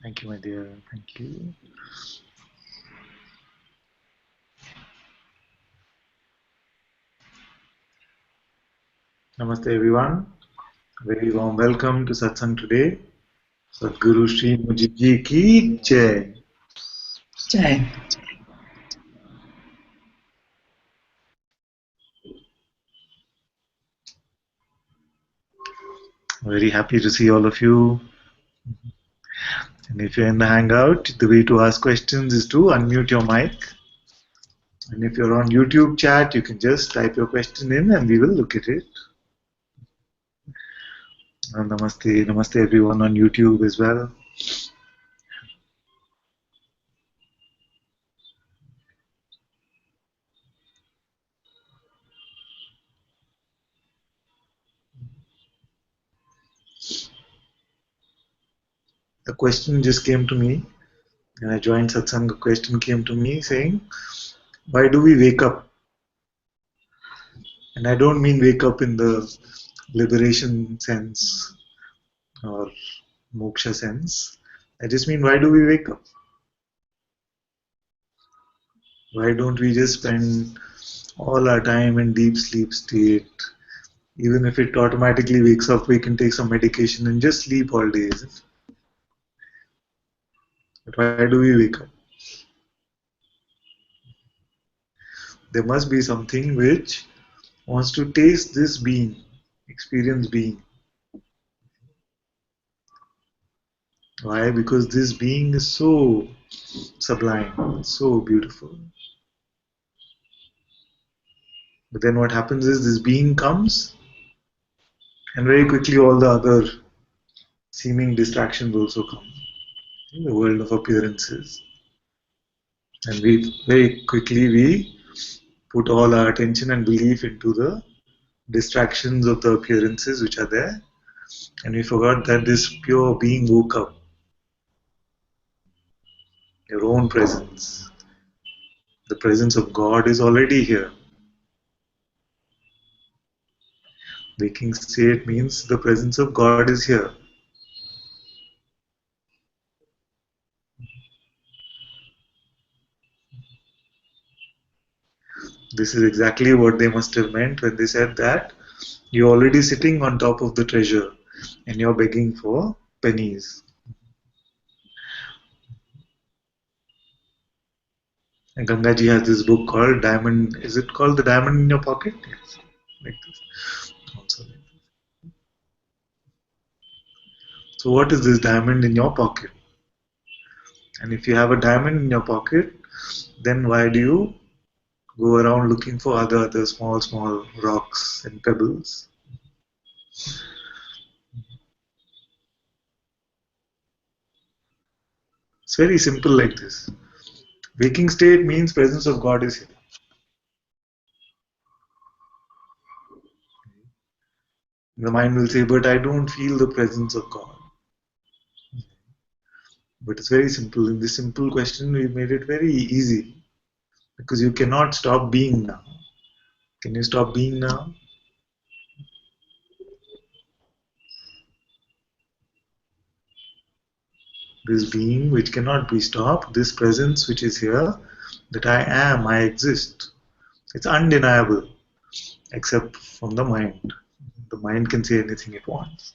Thank you, my dear. Thank you. Namaste, everyone. Very warm welcome to Satsang today. Sadhguru Sri Mujib Ji ki Jai. Jai. Very happy to see all of you. And if you're in the Hangout, the way to ask questions is to unmute your mic. And if you're on YouTube chat, you can just type your question in and we will look at it. And namaste, namaste everyone on YouTube as well. A question just came to me. When I joined Satsang, a question came to me saying, why do we wake up? And I don't mean wake up in the liberation sense or moksha sense. I just mean, why do we wake up? Why don't we just spend all our time in deep sleep state? Even if it automatically wakes up, we can take some medication and just sleep all day, isn't it? But why do we wake up? There must be something which wants to taste this being, experience being. Why? Because this being is so sublime, so beautiful. But then what happens is this being comes, and very quickly all the other seeming distractions also come in the world of appearances. And we very quickly we put all our attention and belief into the distractions of the appearances which are there, and we forgot that this pure being woke up. Your own presence, the presence of God is already here. Waking state means the presence of God is here. This is exactly what they must have meant when they said that you're already sitting on top of the treasure and you're begging for pennies. And Gangaji has this book called Diamond. Is it called The Diamond in Your Pocket? Yes. Like this. Also like this. So what is this diamond in your pocket? And if you have a diamond in your pocket, then why do you go around looking for other small rocks and pebbles? It's very simple like this. Waking state means presence of God is here. The mind will say, but I don't feel the presence of God. But it's very simple. In this simple question, we made it very easy because you cannot stop being now. Can you stop being now? This being which cannot be stopped, this presence which is here, that I am, I exist. It's undeniable, except from the mind. The mind can say anything it wants.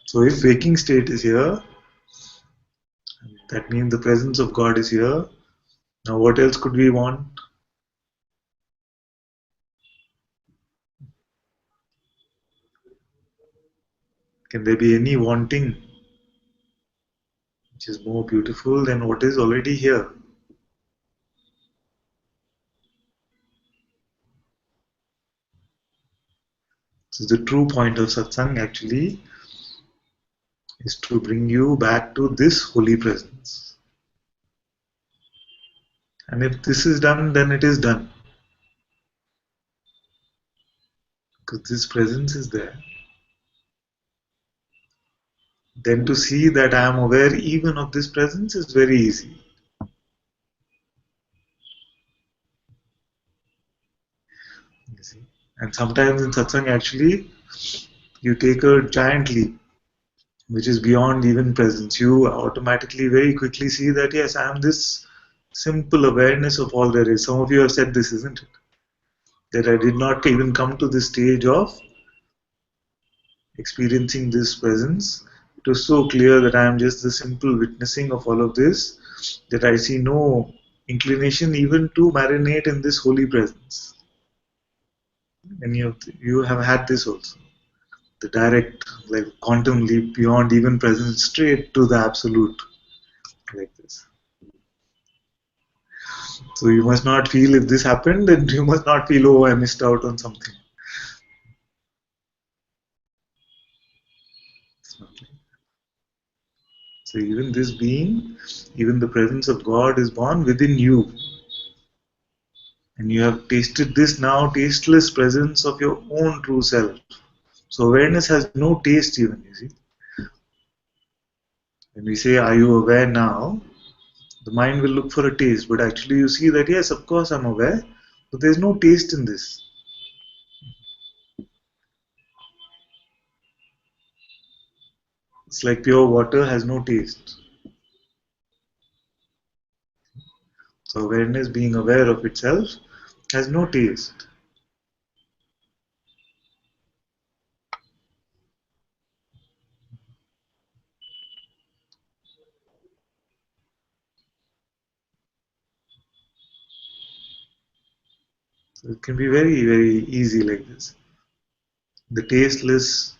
So if waking state is here, that means the presence of God is here. Now what else could we want? Can there be any wanting which is more beautiful than what is already here? So the true point of satsang actually is to bring you back to this holy presence. And if this is done, then it is done. Because this presence is there. Then to see that I am aware even of this presence is very easy. You see? And sometimes in satsang actually, You take a giant leap, which is beyond even presence. You automatically, very quickly see that, yes, I am this simple awareness of all there is. Some of you have said this, isn't it? That I did not even come to this stage of experiencing this presence. It was so clear that I am just the simple witnessing of all of this, that I see no inclination even to marinate in this holy presence. Any of you have had this also. The direct, like quantum leap beyond even presence, straight to the absolute, like this. So you must not feel if this happened, then you must not feel, oh, I missed out on something. It's not like so even this being, even the presence of God is born within you. And you have tasted this now tasteless presence of your own true self. So awareness has no taste even, you see. When we say, are you aware now? The mind will look for a taste, but actually you see that, yes, of course I'm aware, but there's no taste in this. It's like pure water has no taste. So awareness, being aware of itself, has no taste. So it can be very, very easy like this. The tasteless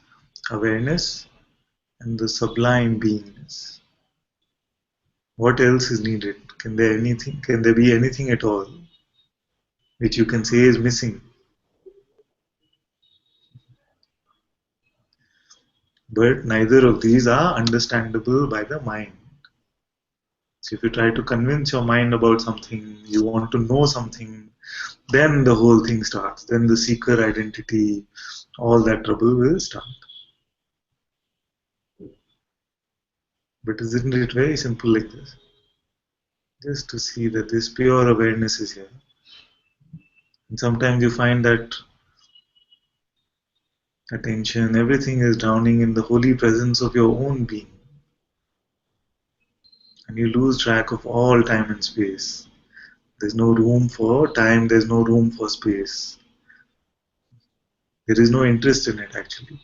awareness and the sublime beingness. What else is needed? Can there anything? Can there be anything at all which you can say is missing? But neither of these are understandable by the mind. So if you try to convince your mind about something, you want to know something, then the whole thing starts. Then the seeker identity, all that trouble will start. But isn't it very simple like this? Just to see that this pure awareness is here. And sometimes you find that attention, everything is drowning in the holy presence of your own being. And you lose track of all time and space. There's no room for time, there's no room for space. There is no interest in it actually.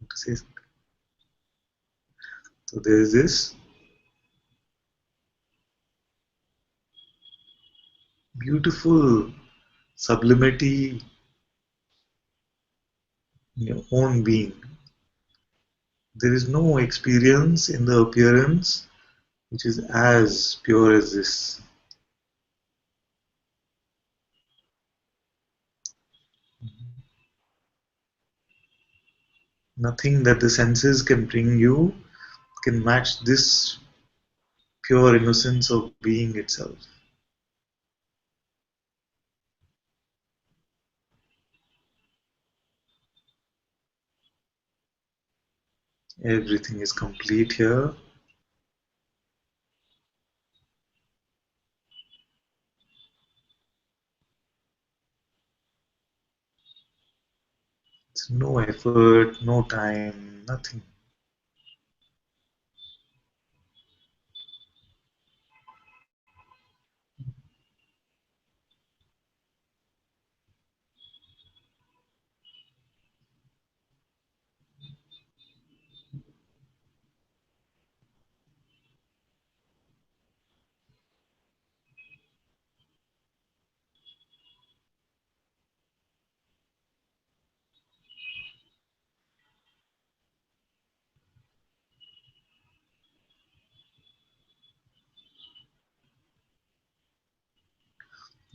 To say so there is this beautiful sublimity in your own being. There is no experience in the appearance which is as pure as this. Nothing that the senses can bring you can match this pure innocence of being itself. Everything is complete here. It's no effort, no time, nothing.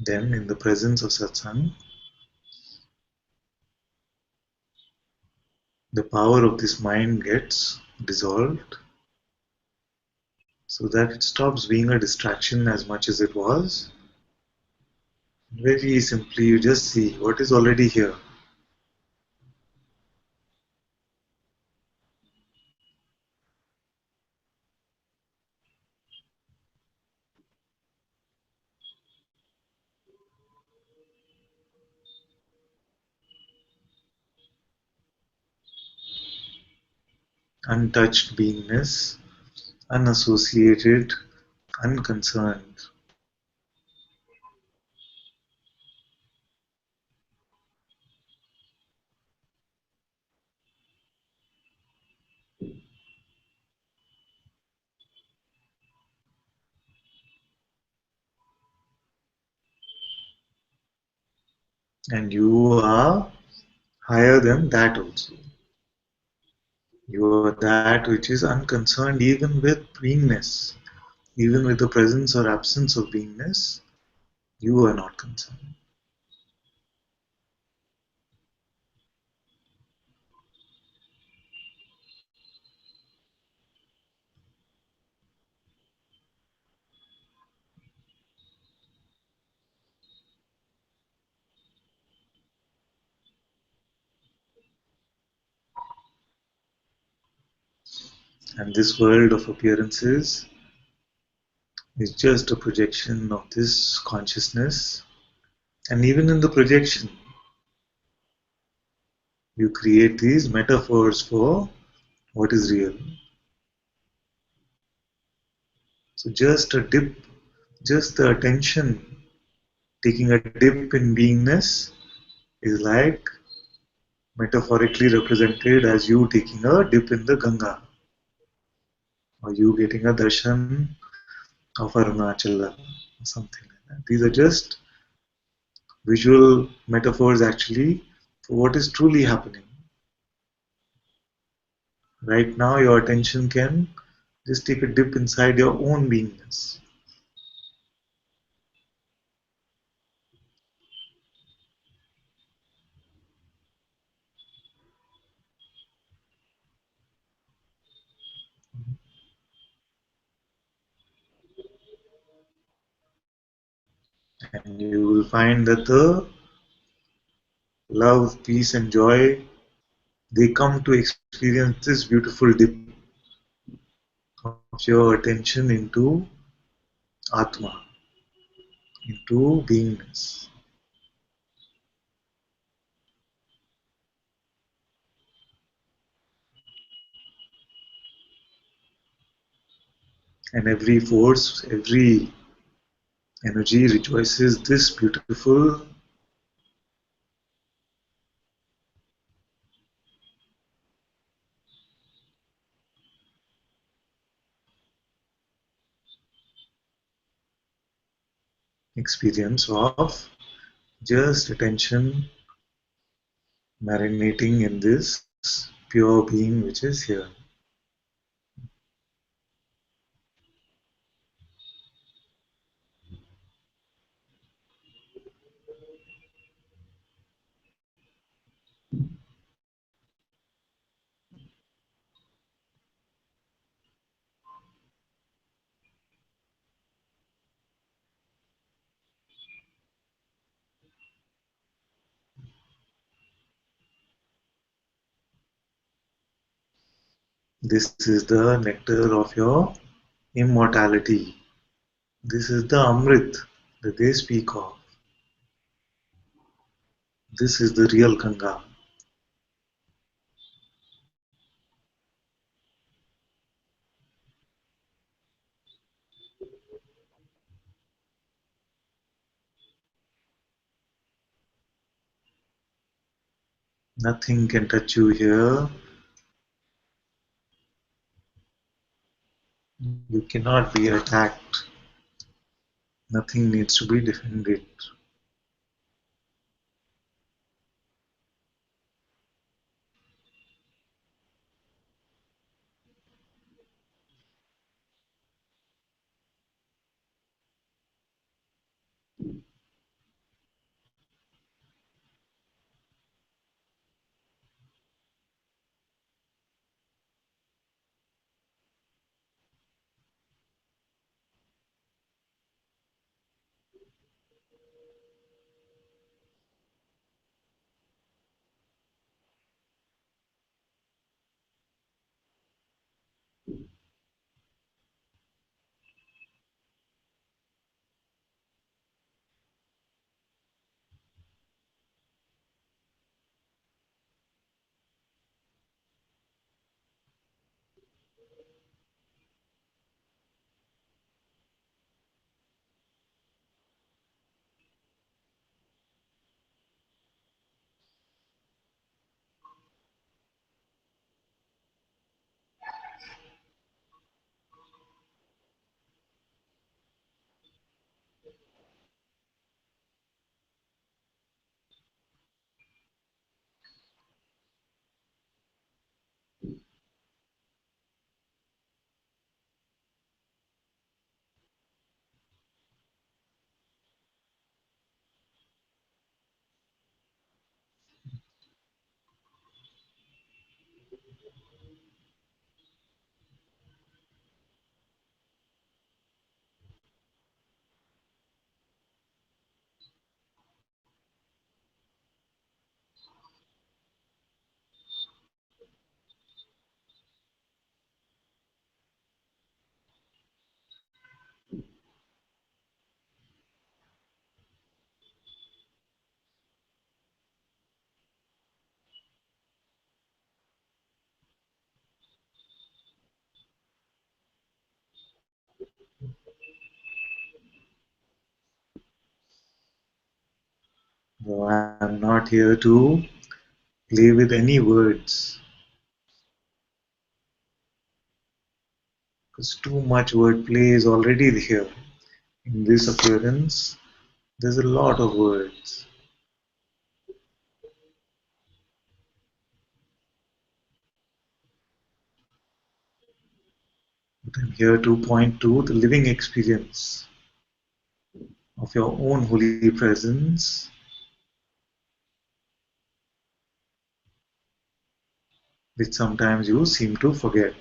Then, in the presence of Satsang, the power of this mind gets dissolved. so that it stops being a distraction as much as it was. Very simply, you just see what is already here. Untouched beingness, unassociated, unconcerned. And you are higher than that also. You are that which is unconcerned even with beingness, even with the presence or absence of beingness. You are not concerned. And this world of appearances is just a projection of this consciousness. And even in the projection, you create these metaphors for what is real. So just a dip, just the attention taking a dip in beingness is like metaphorically represented as you taking a dip in the Ganga or you getting a darshan of Arunachala or something like that. These are just visual metaphors actually for what is truly happening. Right now, your attention can just take a dip inside your own beingness. And you will find that the love, peace, and joy they come to experience this beautiful dip of your attention into Atma, into beingness. And every force, every energy rejoices this beautiful experience of just attention marinating in this pure being which is here. This is the nectar of your immortality. This is the Amrit that they speak of. This is the real Ganga. Nothing can touch you here. You cannot be attacked. Nothing needs to be defended. No, I'm not here to play with any words because too much wordplay is already here. In this appearance, there's a lot of words. But I'm here to point to the living experience of your own holy presence, which sometimes you seem to forget.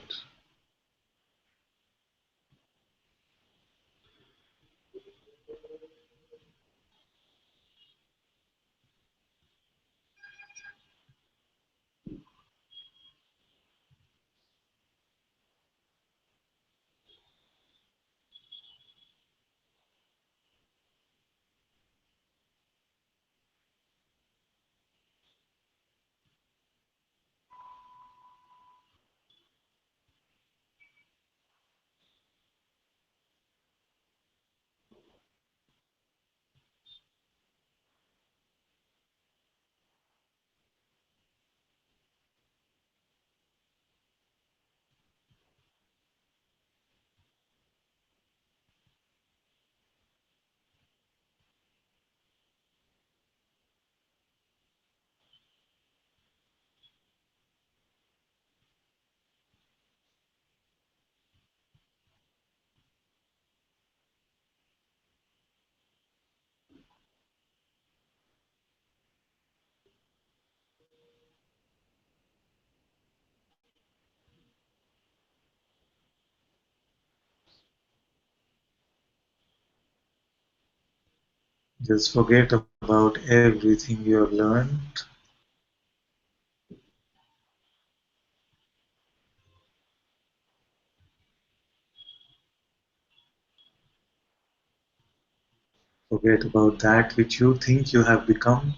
Just forget about everything you have learned. Forget about that which you think you have become.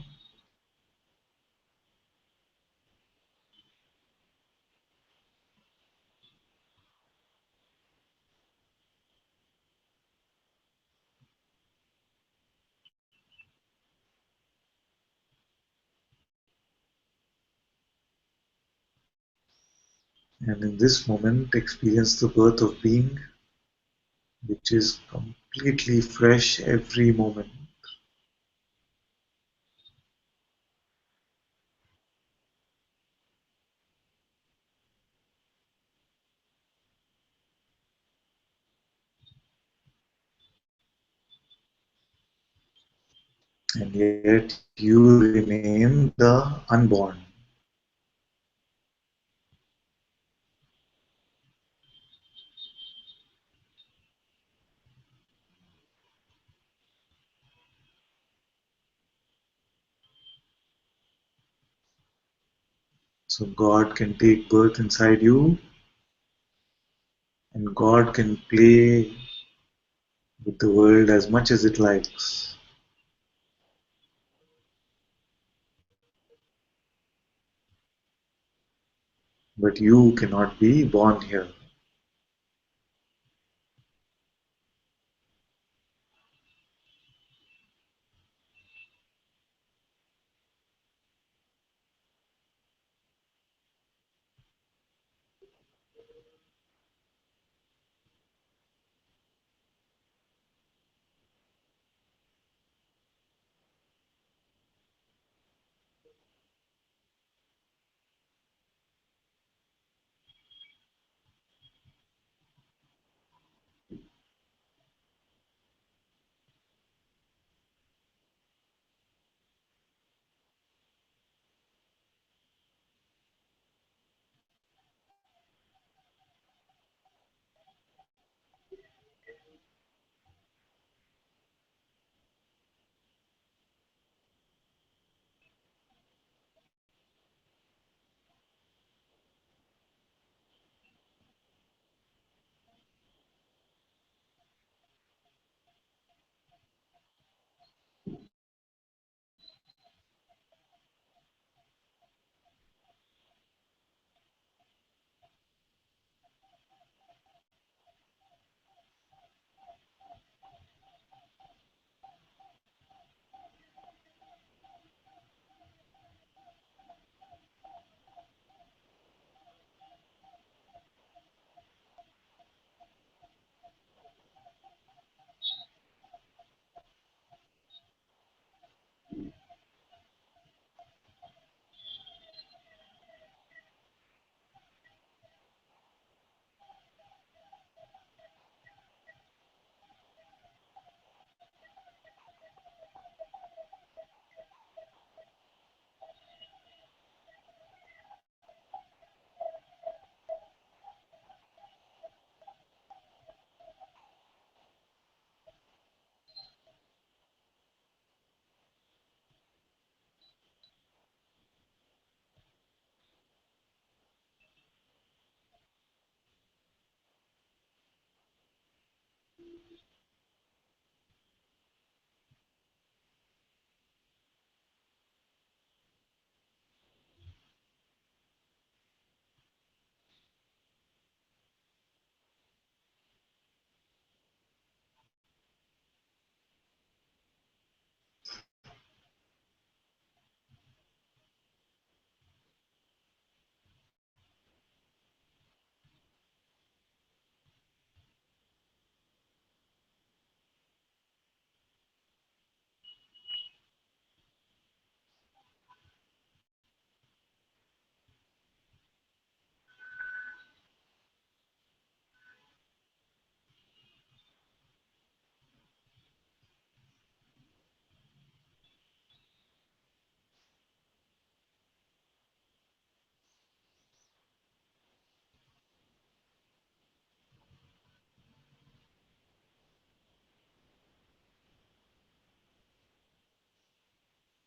And in this moment, experience the birth of being, which is completely fresh every moment. And yet you remain the unborn. So God can take birth inside you, and God can play with the world as much as it likes. But you cannot be born here.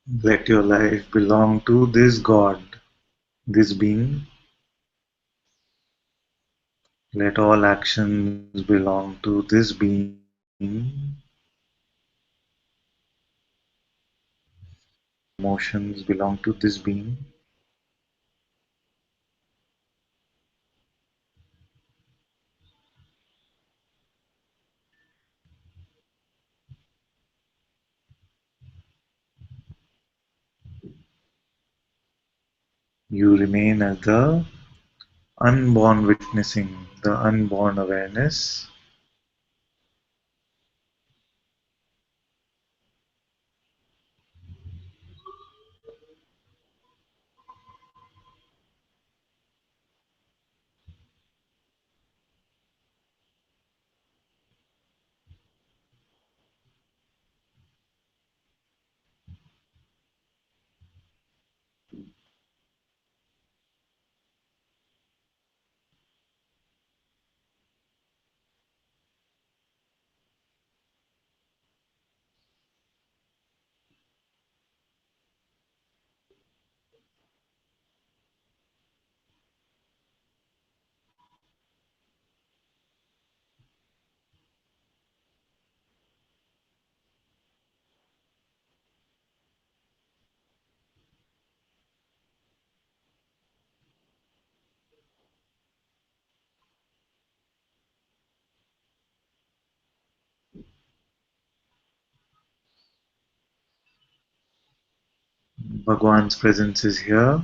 Let your life belong to this God, this being. Let all actions belong to this being. Emotions belong to this being. You remain as the unborn witnessing, the unborn awareness. Bhagwan's presence is here,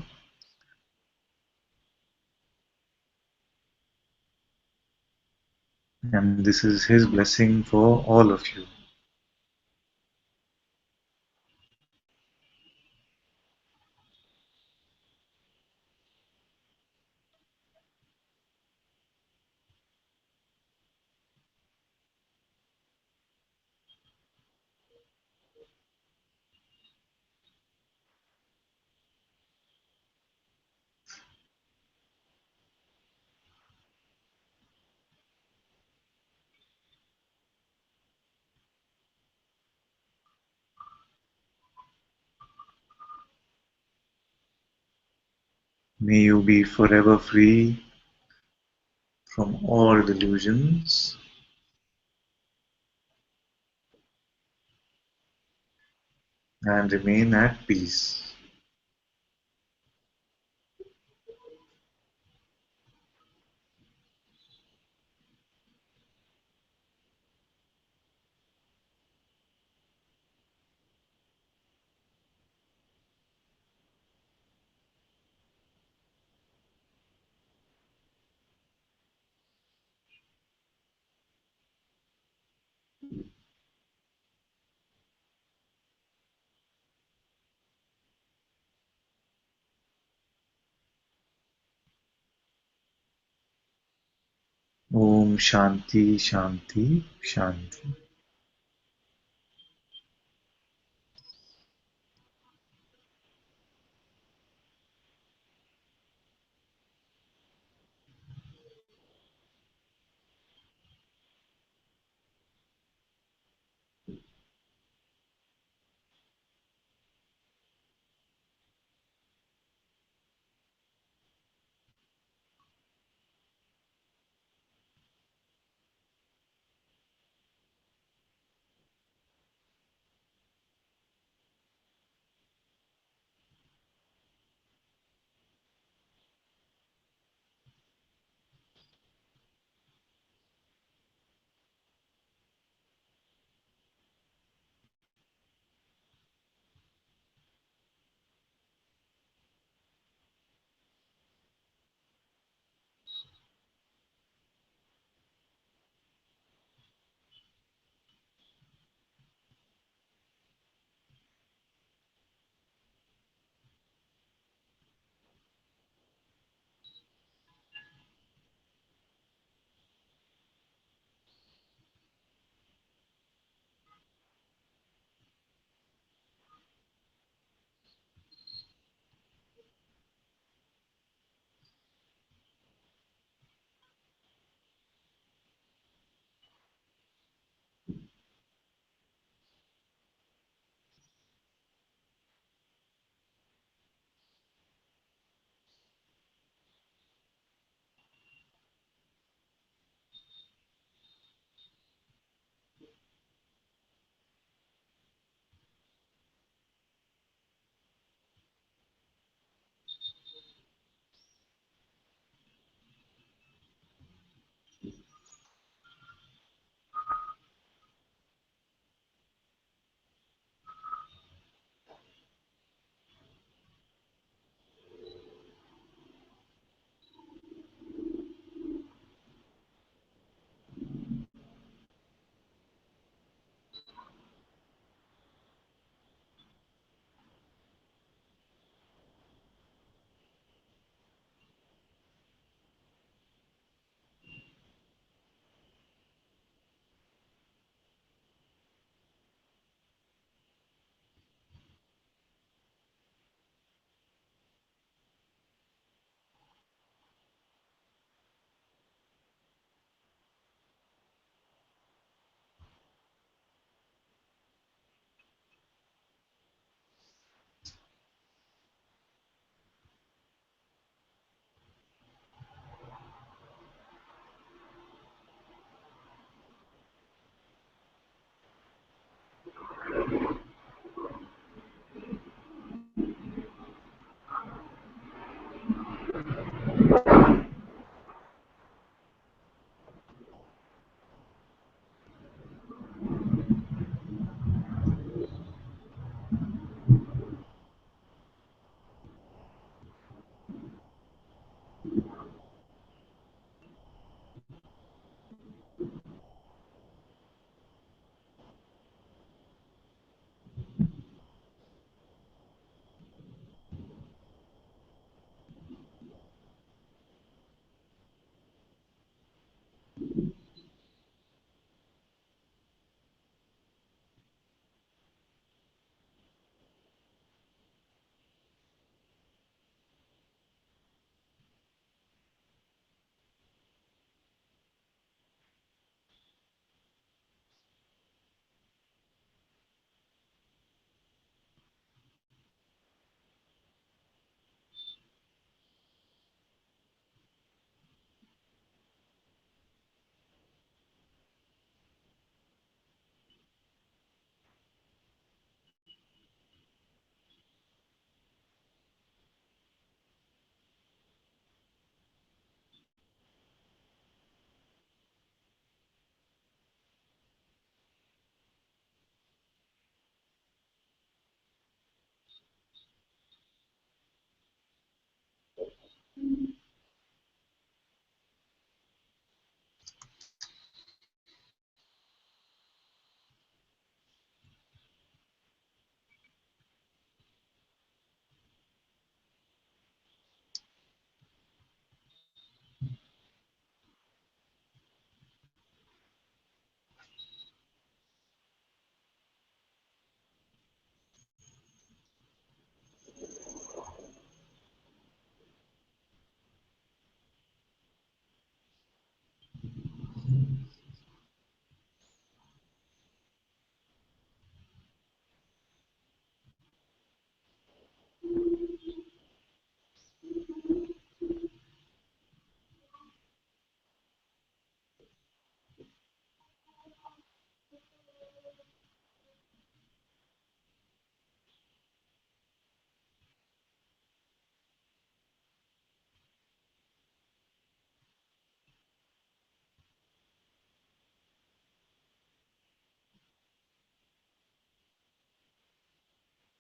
and this is his blessing for all of you. May you be forever free from all delusions and remain at peace. Om Shanti Shanti Shanti.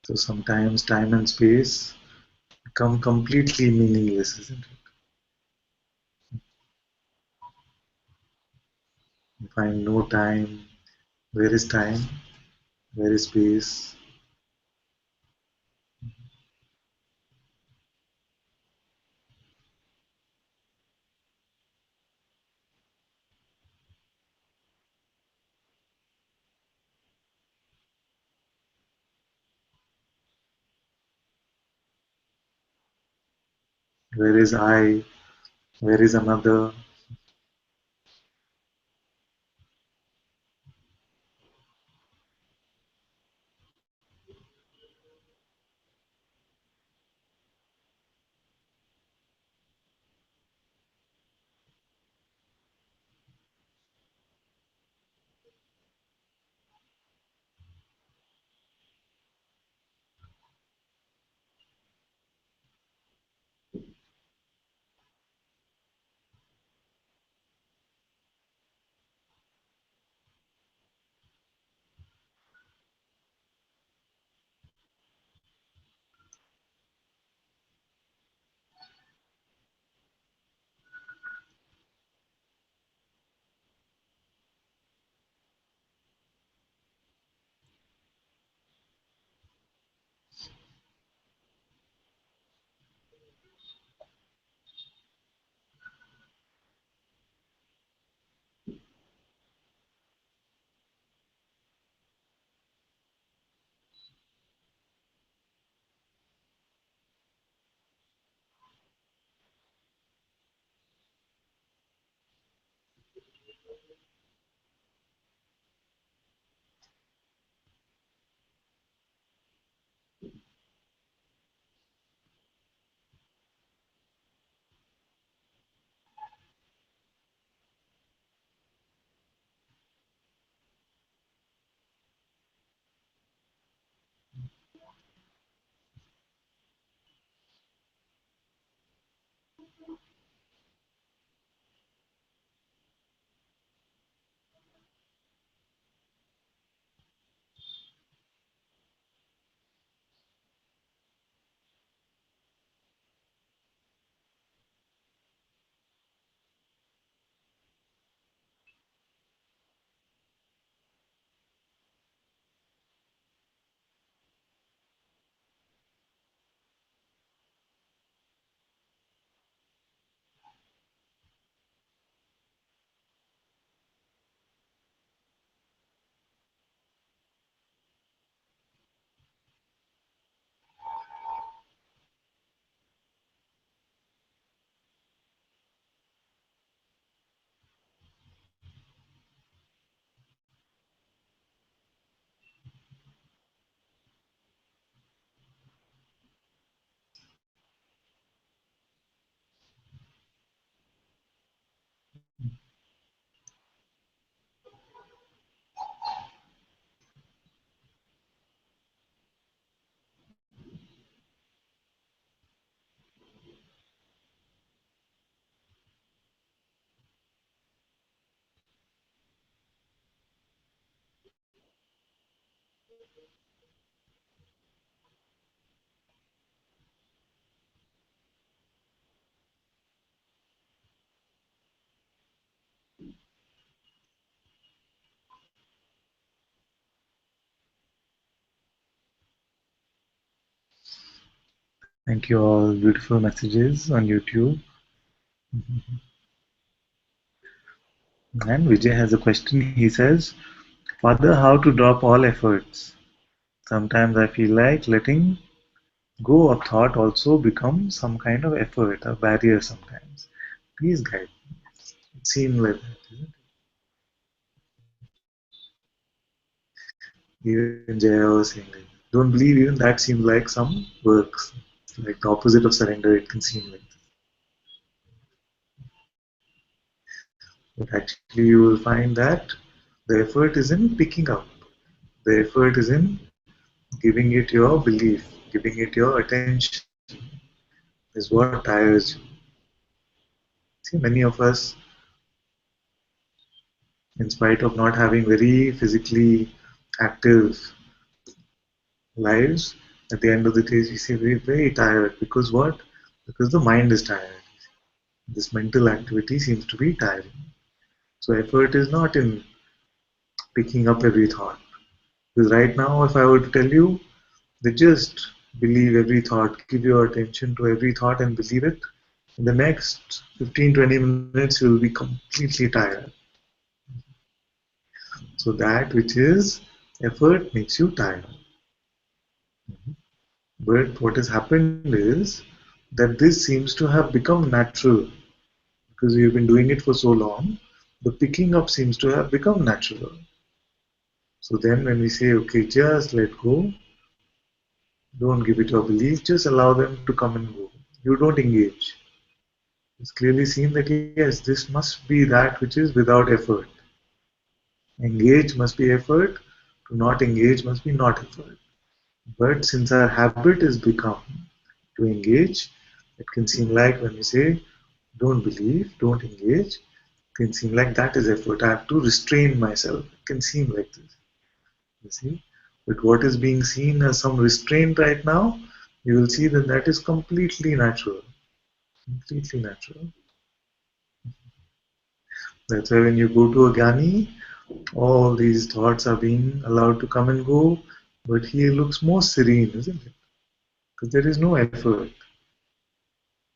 So sometimes time and space become completely meaningless, isn't it? You find no time. Where is time? Where is space? Where is I? Where is another? Thank you all. Beautiful messages on YouTube. And Vijay has a question. He says, Father, how to drop all efforts? Sometimes I feel like letting go of thought also becomes some kind of effort, a barrier sometimes. Please guide me. It seems like that, isn't it? Even Jaya was saying like, don't believe even that seems like some works. Like the opposite of surrender, it can seem like. But actually, you will find that the effort is in picking up. The effort is in giving it your belief, giving it your attention, is what tires you. See, many of us, in spite of not having very physically active lives, At the end of the day, we say we're very tired because what? Because the mind is tired. This mental activity seems to be tiring. So effort is not in picking up every thought. Because right now, if I were to tell you that just believe every thought, give your attention to every thought and believe it, in the next 15-20 minutes, you will be completely tired. So that which is effort makes you tired. But what has happened is that this seems to have become natural because we've been doing it for so long. The picking up seems to have become natural. So then when we say, okay, just let go, don't give it your belief, just allow them to come and go. You don't engage. It's clearly seen that yes, this must be that which is without effort. Engage must be effort, to not engage must be not effort. But since our habit has become to engage, it can seem like when we say don't believe, don't engage, it can seem like that is effort. I have to restrain myself. It can seem like this. You see? But what is being seen as some restraint right now, you will see that that is completely natural. Completely natural. That's why when you go to a Gyani, all these thoughts are being allowed to come and go, but he looks more serene, isn't it? Because there is no effort.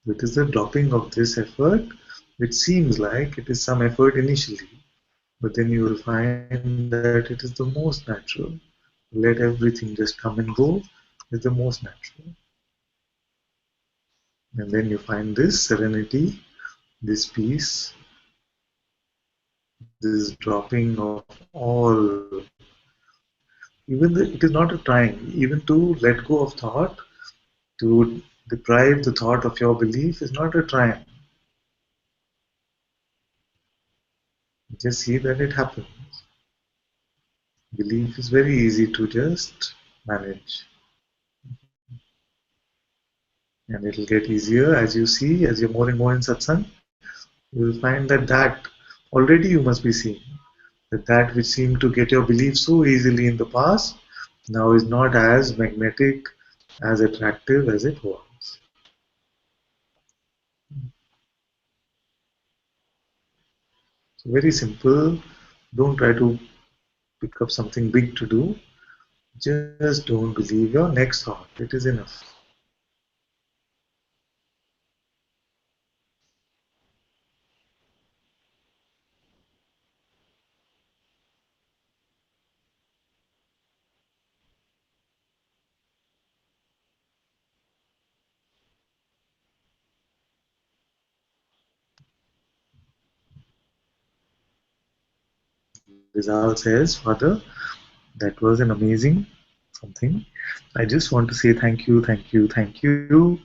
It is the dropping of this effort, which seems like it is some effort initially, but then you will find that it is the most natural. Let everything just come and go is the most natural. And then you find this serenity, this peace, this dropping of all. It is not a trying, even to let go of thought, to deprive the thought of your belief is not a triumph. Just see that it happens. Belief is very easy to just manage. And it'll get easier as you see, as you're more and more in satsang, you will find that already you must be seeing that which seemed to get your belief so easily in the past now is not as magnetic, as attractive as it was. So very simple. Don't try to pick up something big to do. Just don't believe your next thought. It is enough. Rizal says, Father, that was an amazing something. I just want to say thank you, thank you, thank you.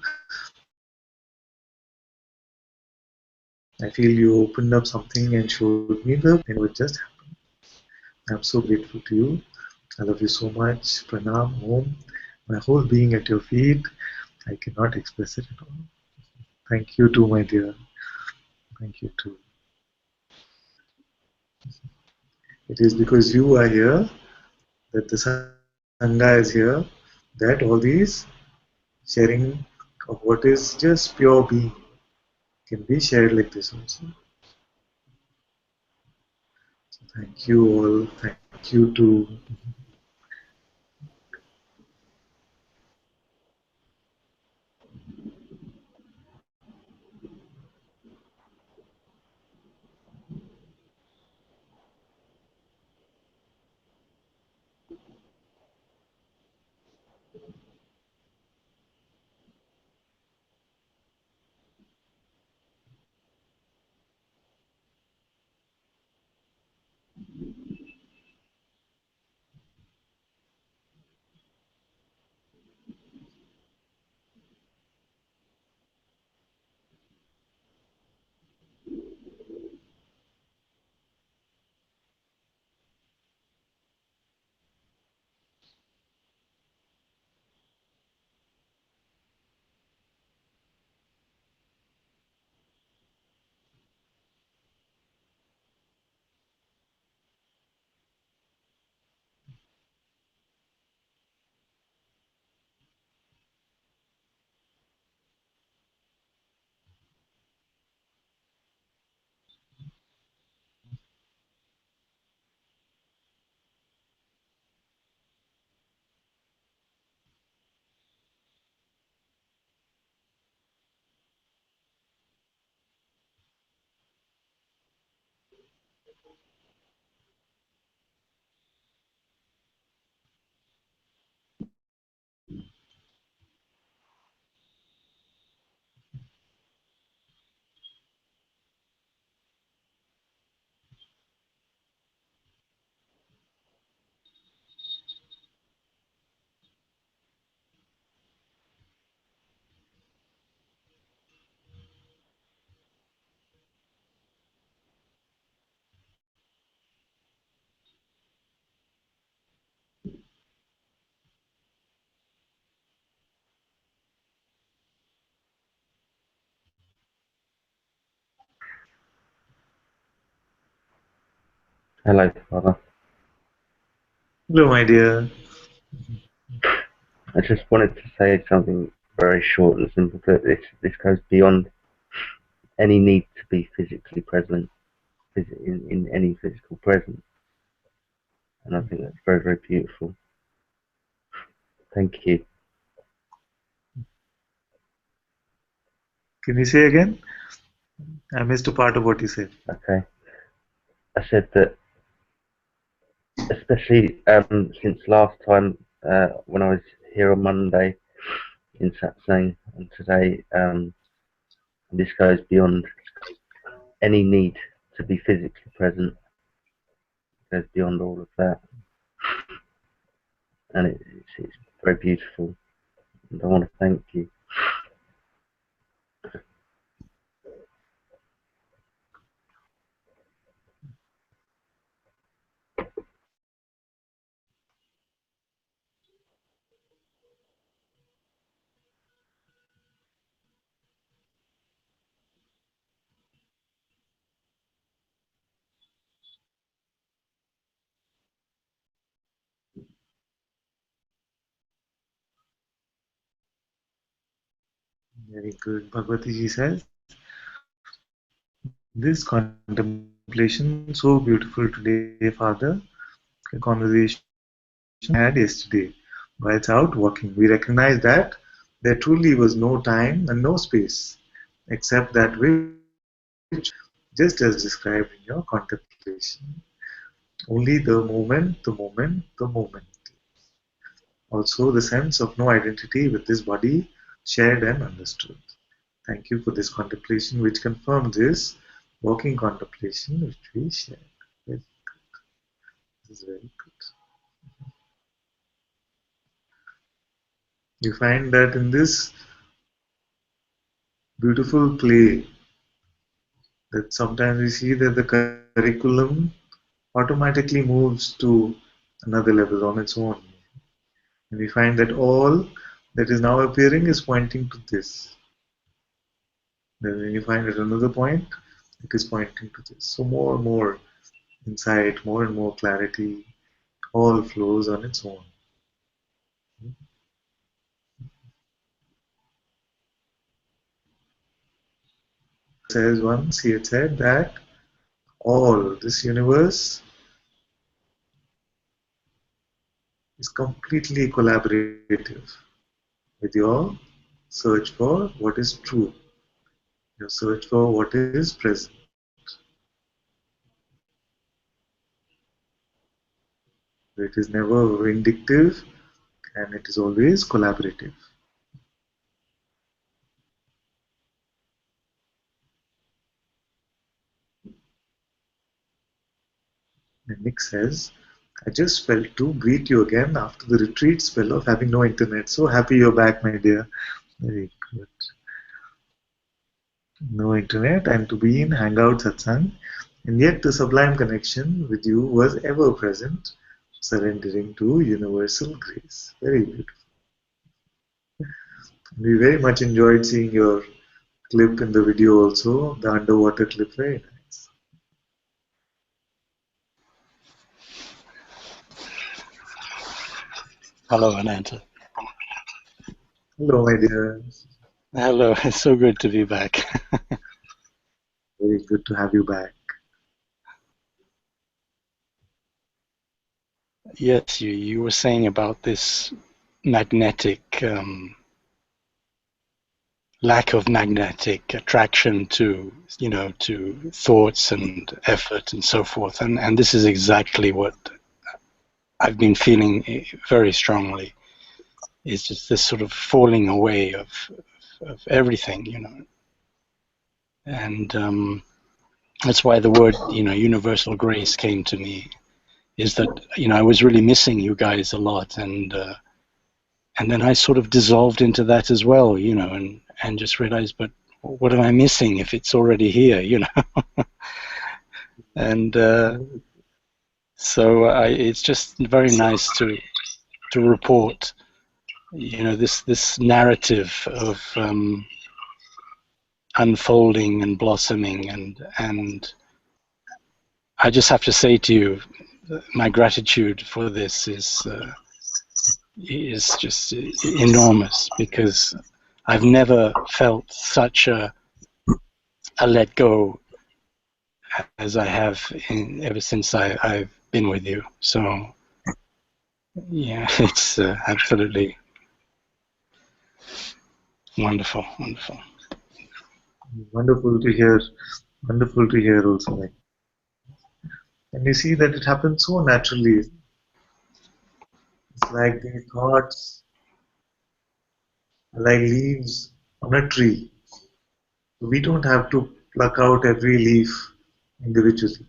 I feel you opened up something and showed me the pain of what just happened. I'm so grateful to you. I love you so much. Pranam, Om. My whole being at your feet. I cannot express it at all. Thank you too, my dear. Thank you too. It is because you are here that the Sangha is here, that all these sharing of what is just pure being can be shared like this also. So thank you all. Thank you to Hello, Father. Hello, my dear. I just wanted to say something very short and simple. That this goes beyond any need to be physically present in any physical presence, and I think that's very, very beautiful. Thank you. Can you say again? I missed a part of what you said. Okay, I said that especially since last time when I was here on Monday in Satsang, and today this goes beyond any need to be physically present. It goes beyond all of that, and it's very beautiful. And I want to thank you. Very good. Bhagavati ji says, this contemplation so beautiful today, Father. A conversation I had yesterday. While it's out walking, we recognize that there truly was no time and no space, except that which, just as described in your contemplation. Only the moment, the moment, the moment. Also, the sense of no identity with this body shared and understood. Thank you for this contemplation, which confirmed this walking contemplation which we shared. Very This is very good. You find that in this beautiful play, that sometimes we see that the curriculum automatically moves to another level on its own. And we find that all that is now appearing is pointing to this. Then when you find at another point, it is pointing to this. So more and more insight, more and more clarity, all flows on its own. Says once he had said that all this universe is completely collaborative with your search for what is true, your search for what is present. It is never vindictive and it is always collaborative. And Nick says, I just felt to greet you again after the retreat spell of having no internet. So happy you're back, my dear. Very good. No internet and to be in Hangout Satsang, and yet the sublime connection with you was ever present, surrendering to universal grace. Very beautiful. We very much enjoyed seeing your clip in the video also, the underwater clip. Very nice. Hello, Ananta. Hello, my dear. Hello, it's so good to be back. Very good to have you back. Yes, you were saying about this magnetic lack of magnetic attraction to, to thoughts and effort and so forth. And this is exactly what I've been feeling very strongly. It's just this sort of falling away of everything, and that's why the word, universal grace came to me. Is that I was really missing you guys a lot, and then I sort of dissolved into that as well, and just realized, but what am I missing if it's already here, and so it's just very nice to report, this narrative of unfolding and blossoming, and I just have to say to you, my gratitude for this is just enormous, because I've never felt such a let go as I have ever since I've been with you. So yeah, it's absolutely wonderful, wonderful. Wonderful to hear. Wonderful to hear also. Like, and you see that it happens so naturally. It's like these thoughts are like leaves on a tree. We don't have to pluck out every leaf individually.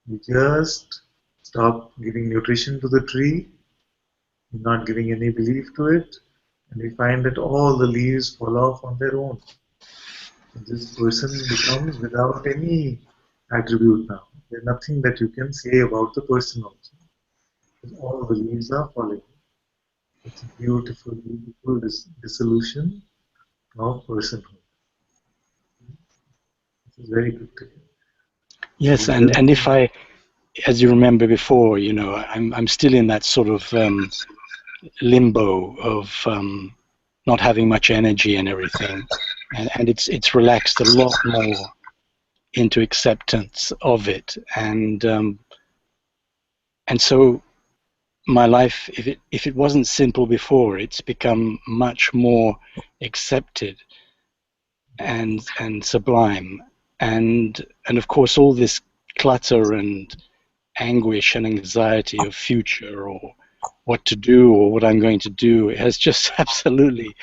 We just stop giving nutrition to the tree, not giving any belief to it, and we find that all the leaves fall off on their own. So this person becomes without any attribute now. There's nothing that you can say about the person also. Because all the leaves are falling. It's a beautiful, beautiful dissolution of personhood. This is very good to hear. Yes, and if I, as you remember before, I'm still in that sort of limbo of not having much energy and everything, and it's relaxed a lot more into acceptance of it, and so my life, if it wasn't simple before, it's become much more accepted and sublime, and of course all this clutter and anguish and anxiety of future, or what to do, or what I'm going to do, it has just absolutely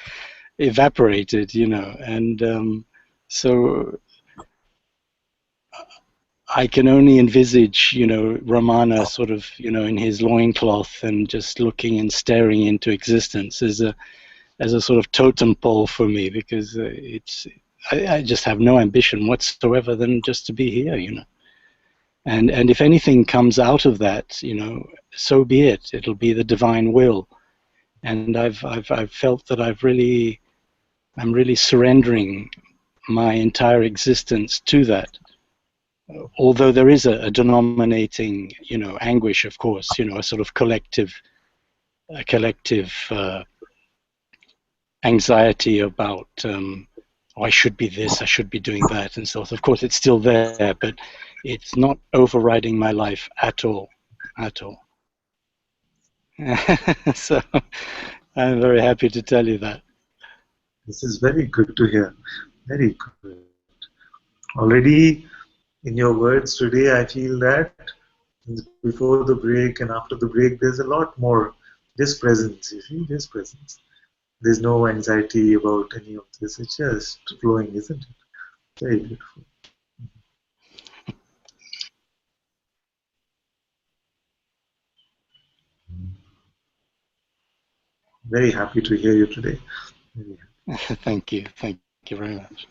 evaporated, and so I can only envisage, Ramana sort of, in his loincloth and just looking and staring into existence as a sort of totem pole for me, because I just have no ambition whatsoever than just to be here, And if anything comes out of that, so be it. It'll be the divine will. And I've felt that I'm really surrendering my entire existence to that. Although there is a denominating, anguish, of course, a sort of collective anxiety about, oh, I should be this, I should be doing that, and so forth. Of course, it's still there, but it's not overriding my life at all, at all. So I'm very happy to tell you that. This is very good to hear. Very good. Already in your words today, I feel that before the break and after the break, there's a lot more just presence. You see, just presence. There's no anxiety about any of this. It's just flowing, isn't it? Very beautiful. Very happy to hear you today. Very happy. Thank you very much.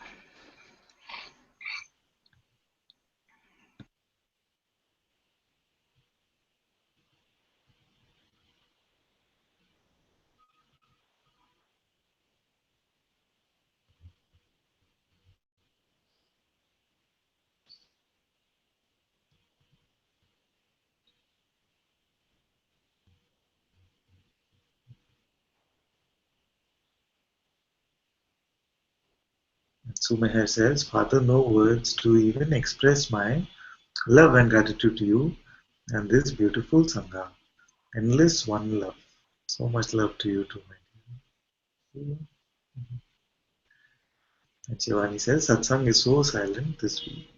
Sumeher says, Father, no words to even express my love and gratitude to you and this beautiful Sangha. Endless one love. So much love to you too, my dear. And Shivani says, Satsang is so silent this week.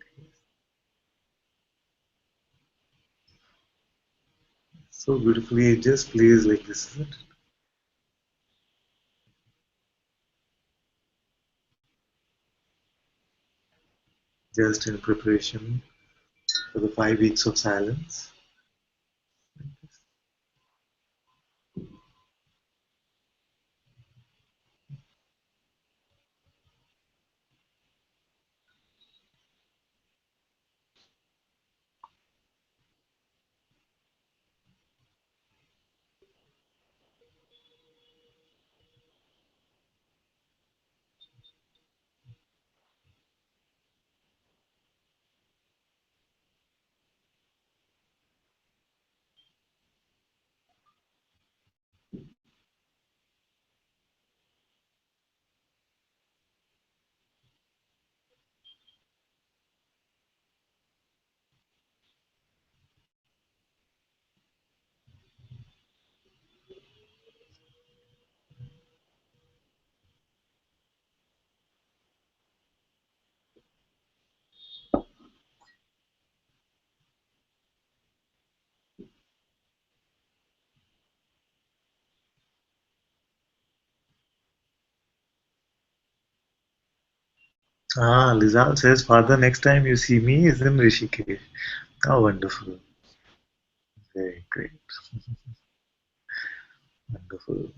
So beautifully, it just plays like this, isn't it? Just in preparation for the 5 weeks of silence. Ah, Lizal says, Father, next time you see me is in Rishikesh. Oh, wonderful. Very great. Wonderful.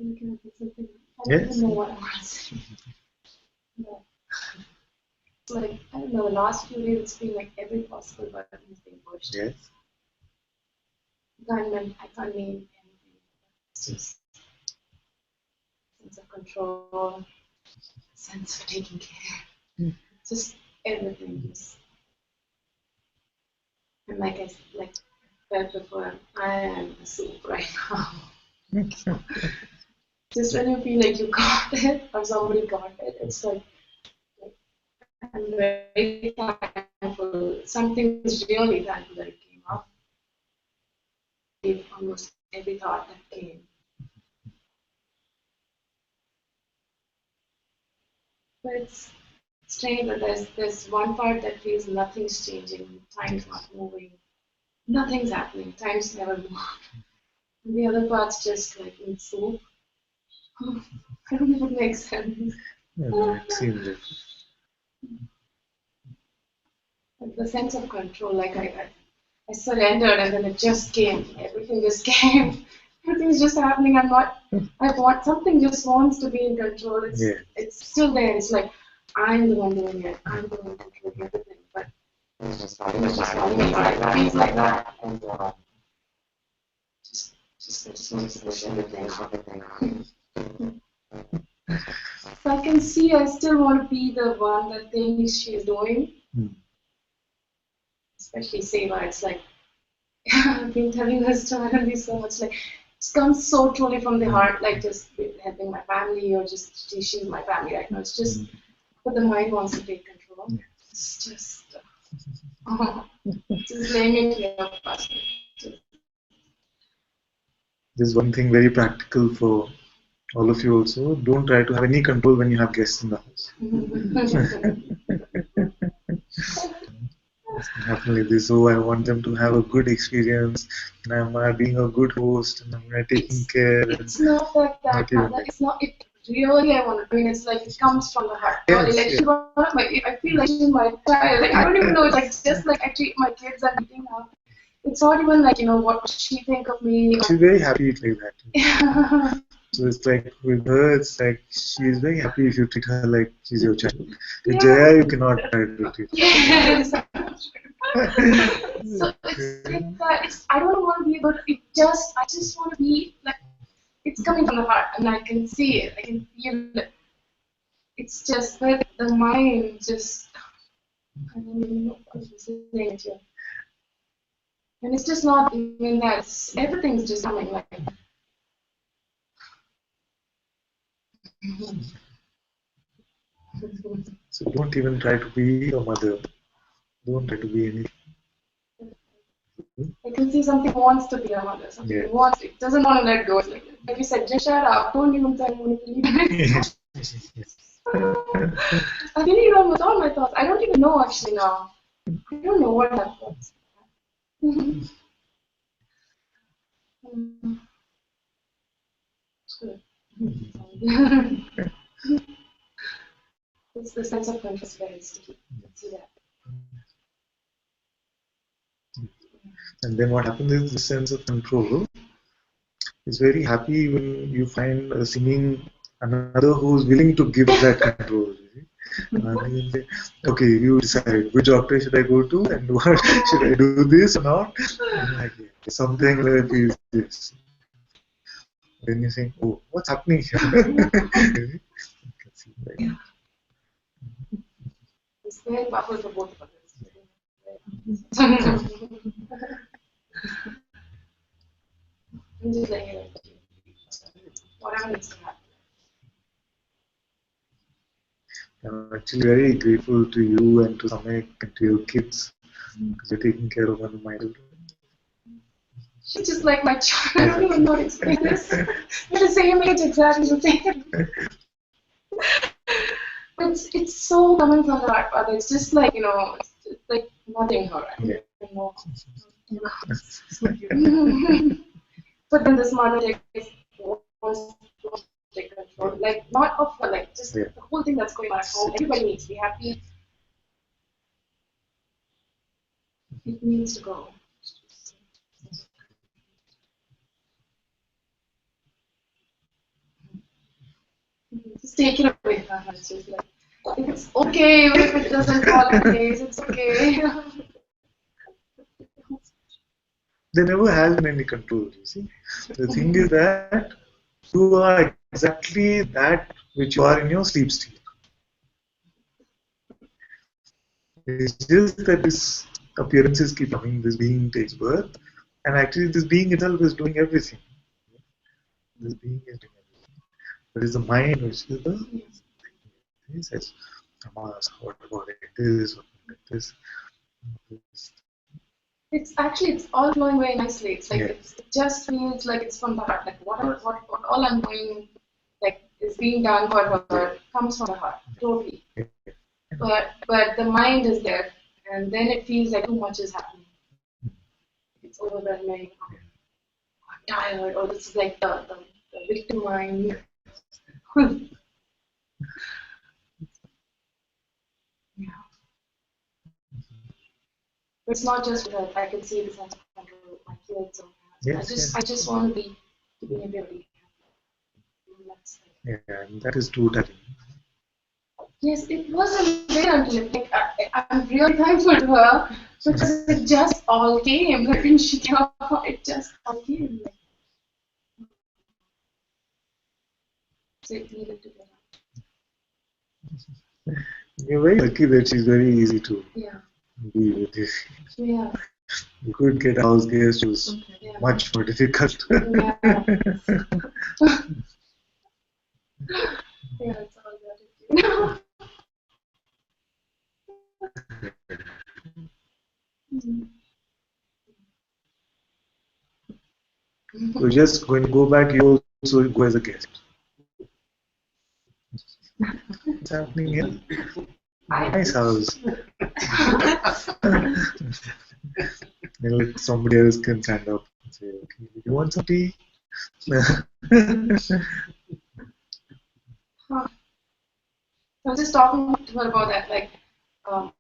Can I say something? I don't Yes? even know what I want to say. But, like, I don't know, the last few days it's been like every possible button has been pushed. Yes? I can't name anything. It's just sense of control, sense of taking care. Just everything. Just, and like said before, I am a soup right now. Just when you feel like you got it or somebody got it, it's like I'm very thankful. Something's really thankful that it came up. Almost every thought that came. But it's strange that there's one part that feels nothing's changing, time's not moving, nothing's happening, time's never moved. And the other part's just like in soup. I don't know if it makes sense. Yeah, no, it seems it. Like the sense of control, like I surrendered and then it just came. Everything just came. Everything's just happening. I want something just wants to be in control. It's still there. It's like I'm the one doing it. I'm the one controlling everything. But it's just always like that. Feels like that. And just just want to finish everything. So I can see I still want to be the one that thinks she's doing. Especially Seva, it's like, I've been telling her story so much, like, it comes so truly from the heart, like just helping my family or just she's my family right now. It's just, but the mind wants to take control. It's just, just laying it here. There's one thing very practical for all of you also. Don't try to have any control when you have guests in the house. Definitely this. So I want them to have a good experience, and I'm being a good host, and I'm taking care. It's not like that, Mother. It's not. It really, I want to. I mean, it's like it comes from the heart. Yes, like she's one of my. I feel like she's my child. Like, I don't even know. It's like just like I treat my kids and everything now. It's not even like what she think of me. She's very happy like that. So it's like with her, it's like she's very happy if you treat her like she's your child. With Jaya, you cannot try to treat her. Yes. So it's like that. I don't want to be, but I just want to be like. It's coming from the heart, and I can see it. I can feel it. It's just that the mind just. I don't even know what I'm saying it here. And it's just not even that. Everything's just coming like. So don't even try to be a mother. Don't try to be anything. I can see something wants to be a mother. Something wants. It doesn't want to let go. It's like you said, just shut up. Don't even tell me to leave. I didn't even with all my thoughts. I don't even know actually now. I don't know what happens. It's good. It's the sense of conscious very sticky. See that. And then what happens is the sense of control is very happy when you find a seeming another who is willing to give that control. And you say, okay, you decide which doctor should I go to and what should I do this or not? And like, something like this. Then you think, oh, what's happening here? It's very powerful for both of us. I'm just letting it whatever needs to happen. I'm actually very grateful to you and to Samek and to your kids because you're taking care of one of my children. She's just like my child. I don't even know how to explain this. We're the same age, exactly the same. It's so coming from the heart, Father. It's just like, it's like nothing her. Yeah. But then this mother wants to take control. Like, not of her, like, just the whole thing that's going on at home. Everybody needs to be happy. It needs to go. Just take it away from her. It's just like, it's okay if it doesn't fall in place. It's okay. They never has been any control, you see. The thing is that you are exactly that which you are in your sleep state. It's just that this appearances keep coming, this being takes birth, and actually this being itself is doing everything. This being is doing everything. But it's the mind which is the he says, Amas, what about this, what about this? It's all flowing very nicely. It's like it just feels like it's from the heart. Like what all I'm doing, like is being done for her comes from the heart, totally. But the mind is there, and then it feels like too much is happening. It's overwhelming. I'm tired, or this is like the victim mind. Yeah. It's not just that I can see the sense of control with my kids. I just want to be everybody happy. Yeah, and that is too touching. Yes, it wasn't there until like I'm really thankful to her because it just all came. Like when she came up, it just all came. So it needed to get out. You're very lucky that she's very easy to Yeah. be with you. Yeah. You could get a house guest who's Yeah. much more difficult. Yeah. Yeah, it's all gratitude. So just when you go back, you also go as a guest. What's happening here? Nice house. Then somebody else can stand up and say, okay, you want some tea? I was just talking to her about that, like, um,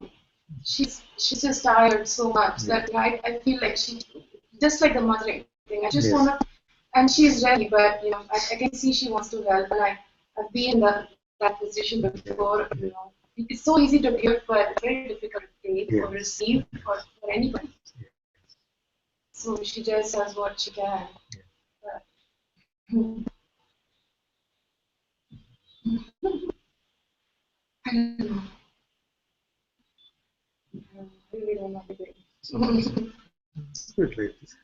she's just tired so much that I feel like she, just like the mothering thing, I just Yes. want to, and she's ready, but I can see she wants to help, and I've been in that position before. It's so easy to give, but it's very difficult to take or receive for anybody. So she just does what she can. But, I don't know. I really don't know the It's good like this.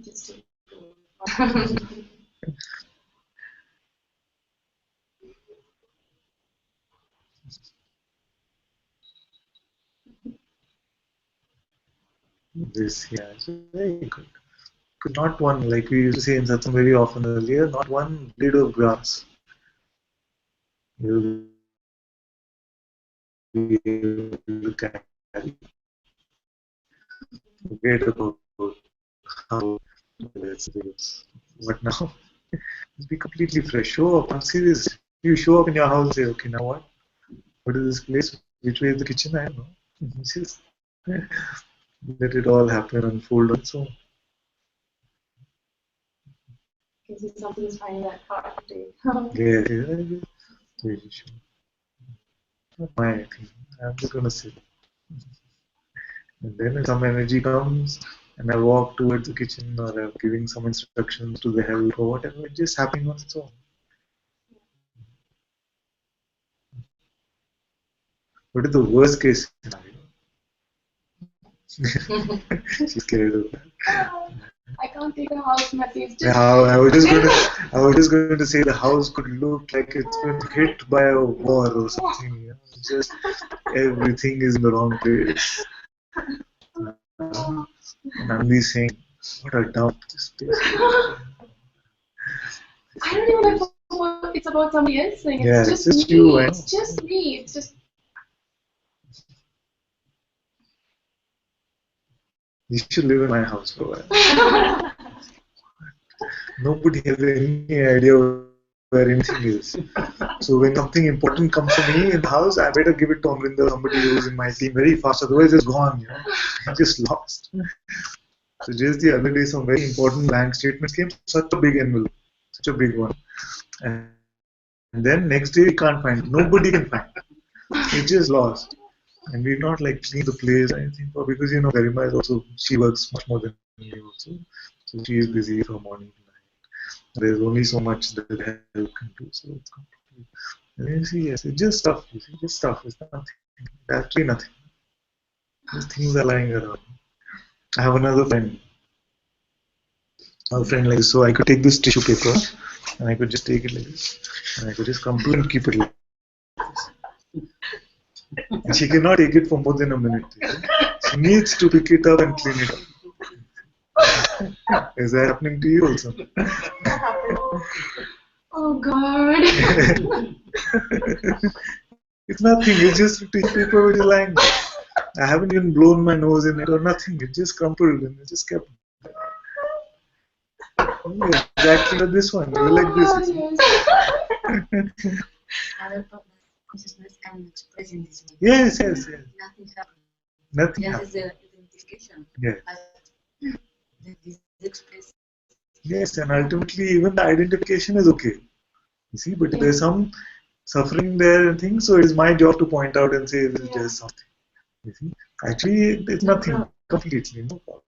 Just This, yeah, it's very good. Not one, like we used to say in Satsang very often earlier, not one blade of grass. You'll be able to carry. Forget about how it's this. What now? Just be completely fresh. Show up. I'm serious. You show up in your house and say, okay, now what? What is this place? Which way is the kitchen? I don't know. Just let it all happen, unfold on its own. because something's finding that hard to take. Yeah, really sure. Not my thing. I'm just gonna sit. And then if some energy comes and I walk towards the kitchen or I'm giving some instructions to the help or whatever, it's just happening on its own. What is the worst case scenario? She's scared of that. I can't take a house messy. It's just Now, I was just going to say the house could look like it's been hit by a war or something. It's just everything is in the wrong place. And I'm really saying, what a dump this place. I don't even know what it's about somebody else saying. Yeah, It's it's just just me. you, I know. It's just me. It's just You should live in my house for a while. Nobody has any idea where anything is. So when something important comes to me in the house, I better give it to Amrinder, somebody who's in my team, very fast. Otherwise, it's gone. I'm just lost. So just the other day, some very important bank statements came. Such a big envelope, such a big one. And then next day, we can't find it. Nobody can find it. It's just lost. And we've not like cleaned the place or anything because Garima is also, she works much more than me also. So she is busy from morning to night. There's only so much that help can do. So it's completely. And then you see, yes, it's just stuff. You see, just stuff. It's nothing. Actually, nothing. These things are lying around. I have another friend. A friend like this. So I could take this tissue paper and I could just take it like this. And I could just come to and keep it like this. And she cannot take it for more than a minute. She needs to pick it up and clean it up. Is that happening to you also? oh God. It's nothing. It's just a tissue paper which is lying there. I haven't even blown my nose in it or nothing. It just crumpled and it just kept. Yeah, exactly like this one. You like this. Other consciousness can express in this way. Yes. Nothing happens. Nothing Just happens. the identification. Yes. This express. Yes, and ultimately even the identification is okay. You see, but there's some suffering there and things, so it is my job to point out and say this is just something. You see? Actually it's nothing completely. No problem.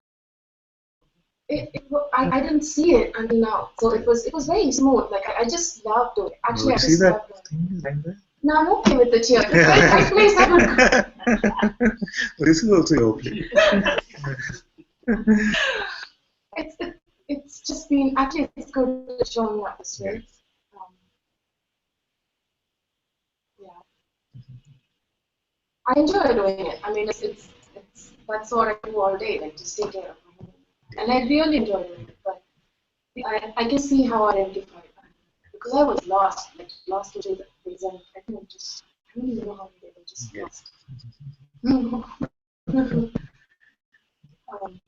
I didn't see it until now. So it was very smooth. Like I just loved it. Actually, I see just loved that it. thing is like that? No, I'm okay with it here. If it's like my place, I would go. This is also your place. It's it's just been actually it's good to show me up this way. Yes. Yeah, I enjoy doing it. I mean, it's that's what I do all day, like just take care of my home, and I really enjoy doing it. But I can see how I identify because I was lost, like lost 2 days, and I think I don't even know how many days I just Yes. lost. um,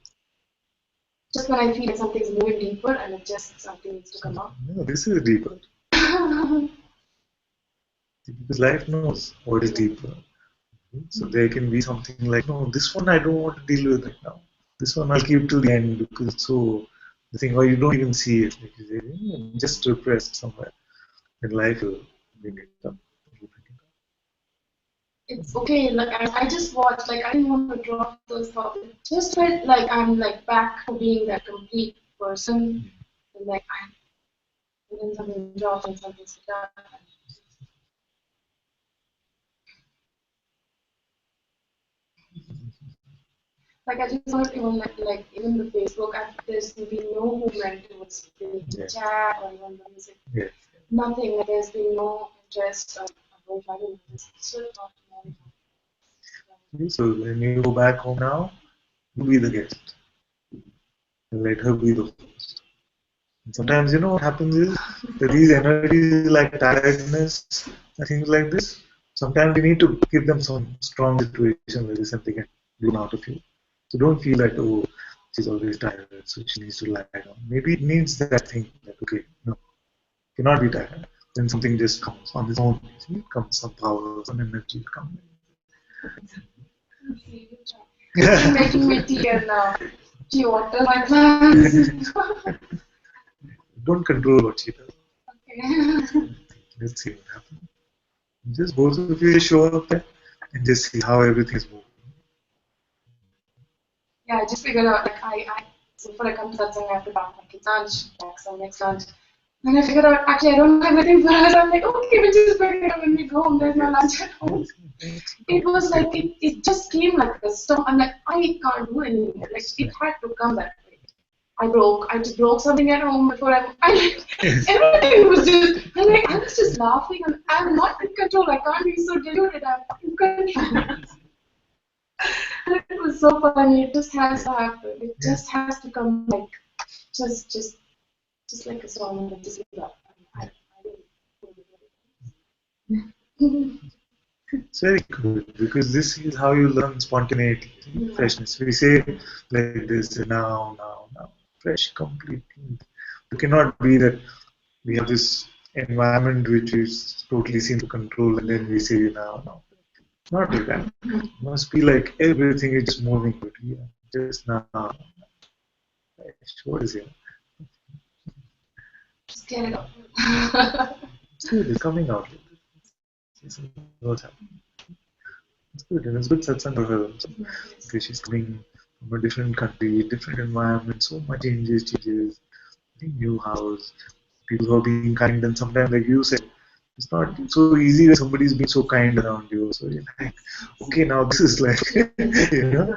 just when I feel like something's moving deeper, and it just something needs to come up. No, this is deeper. Because life knows what is deeper. So there can be something like, no, this one I don't want to deal with right now. This one I'll keep till the end because it's so the thing, or you don't even see it. Like you say, just repressed somewhere. And life will bring it up. It's okay. Like I just watched. Like I didn't want to drop those thoughts. It just felt like I'm like back to being that complete person. And like and then something drops and something's done. Like I just thought even like even the Facebook app, there's been no movement towards the chat or even the music. Yes. Nothing. Like there's been no interest or I don't know. It's still not more. So when you go back home now, you be the guest. And let her be the host. And sometimes you know what happens is that these energies like tiredness and things like this, sometimes you need to give them some strong situation where there's something blown out of you. So don't feel like, oh, she's always tired, so she needs to lie down. Maybe it needs that thing that, okay, no, cannot be tired. Then something just comes on its own. It comes some power, some energy comes. She's making me tea and she waters my plants. Don't control what she does. Okay. Let's see what happens. Just both of you show up there and just see how everything is moving. Yeah, I just figured out like so before I come to Satsang, I have to pack my kids' lunch, pack some next lunch. And I figured out actually I don't have anything for us. I'm like, okay, we'll just bring it up when we go home. There's no lunch at home. It was like it just came like a storm. I'm like, I can't do anymore. Like it had to come that way. I just broke something at home before everything was just, I was just laughing and I'm not in control. I can't be so deluded. I'm in control. It was so funny. It just has to happen. It just has to come like, just like a storm and just leave up. I didn't. It's very good because this is how you learn spontaneity, freshness. We say like this now, fresh, complete. You cannot be that we have this environment which is totally seems to control and then we say now. Not like that. It must be like everything is just moving good. Yeah, just now. What is it? Just get it off. It's good. It's coming out. It's what's happening. It's good, and it's good satsang for her also. Because she's coming from a different country, different environment, so much changes. I think new house, people who are being kind, and sometimes, like you said, it's not so easy when somebody's being so kind around you. So you're like, okay, now this is like, you know,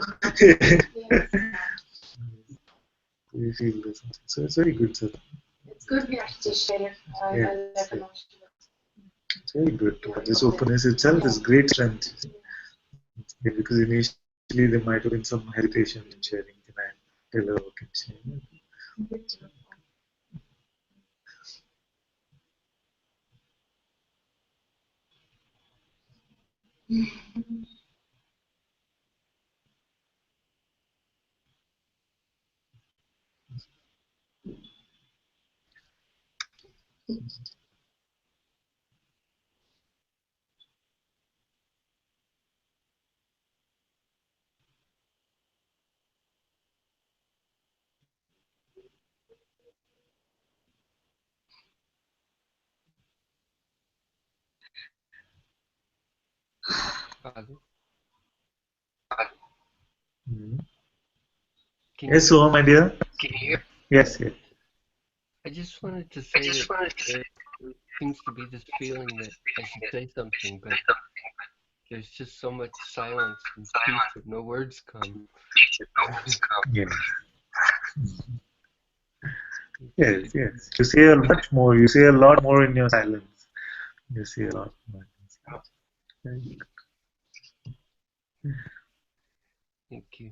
you feel this. So it's very good, sir. It's good we actually just share it. I let them know. It's very good. This openness itself is great strength. Because initially there might have been some hesitation in sharing. Can I tell her? Can she? Mm-hmm. Can Yes, you hear so me? my dear. Yes, yes. I just wanted to say that there seems to be this feeling that I should say something, but there's just so much silence and peace that no words come. Yes, yes, yes. You say a much more. You say a lot more in your silence. You say a lot more. Very Thank you.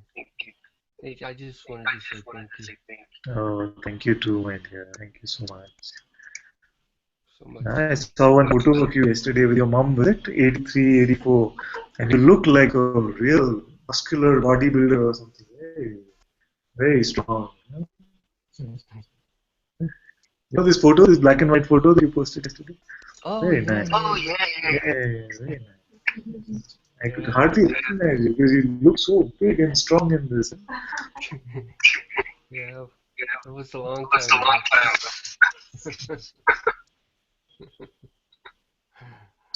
Hey, I just wanted to say thank you good. Oh, thank you too, my dear. Thank you so much. so much. I saw one photo of you yesterday with your mom, was it? 83, 84. And you look like a real muscular bodybuilder or something. Very, very strong. You know this photo, this black and white photo that you posted yesterday? Oh Very yeah, nice. yeah, Yeah, very nice. I could yeah, hardly recognize you because you look so big and strong in this. yeah. That was a long time ago.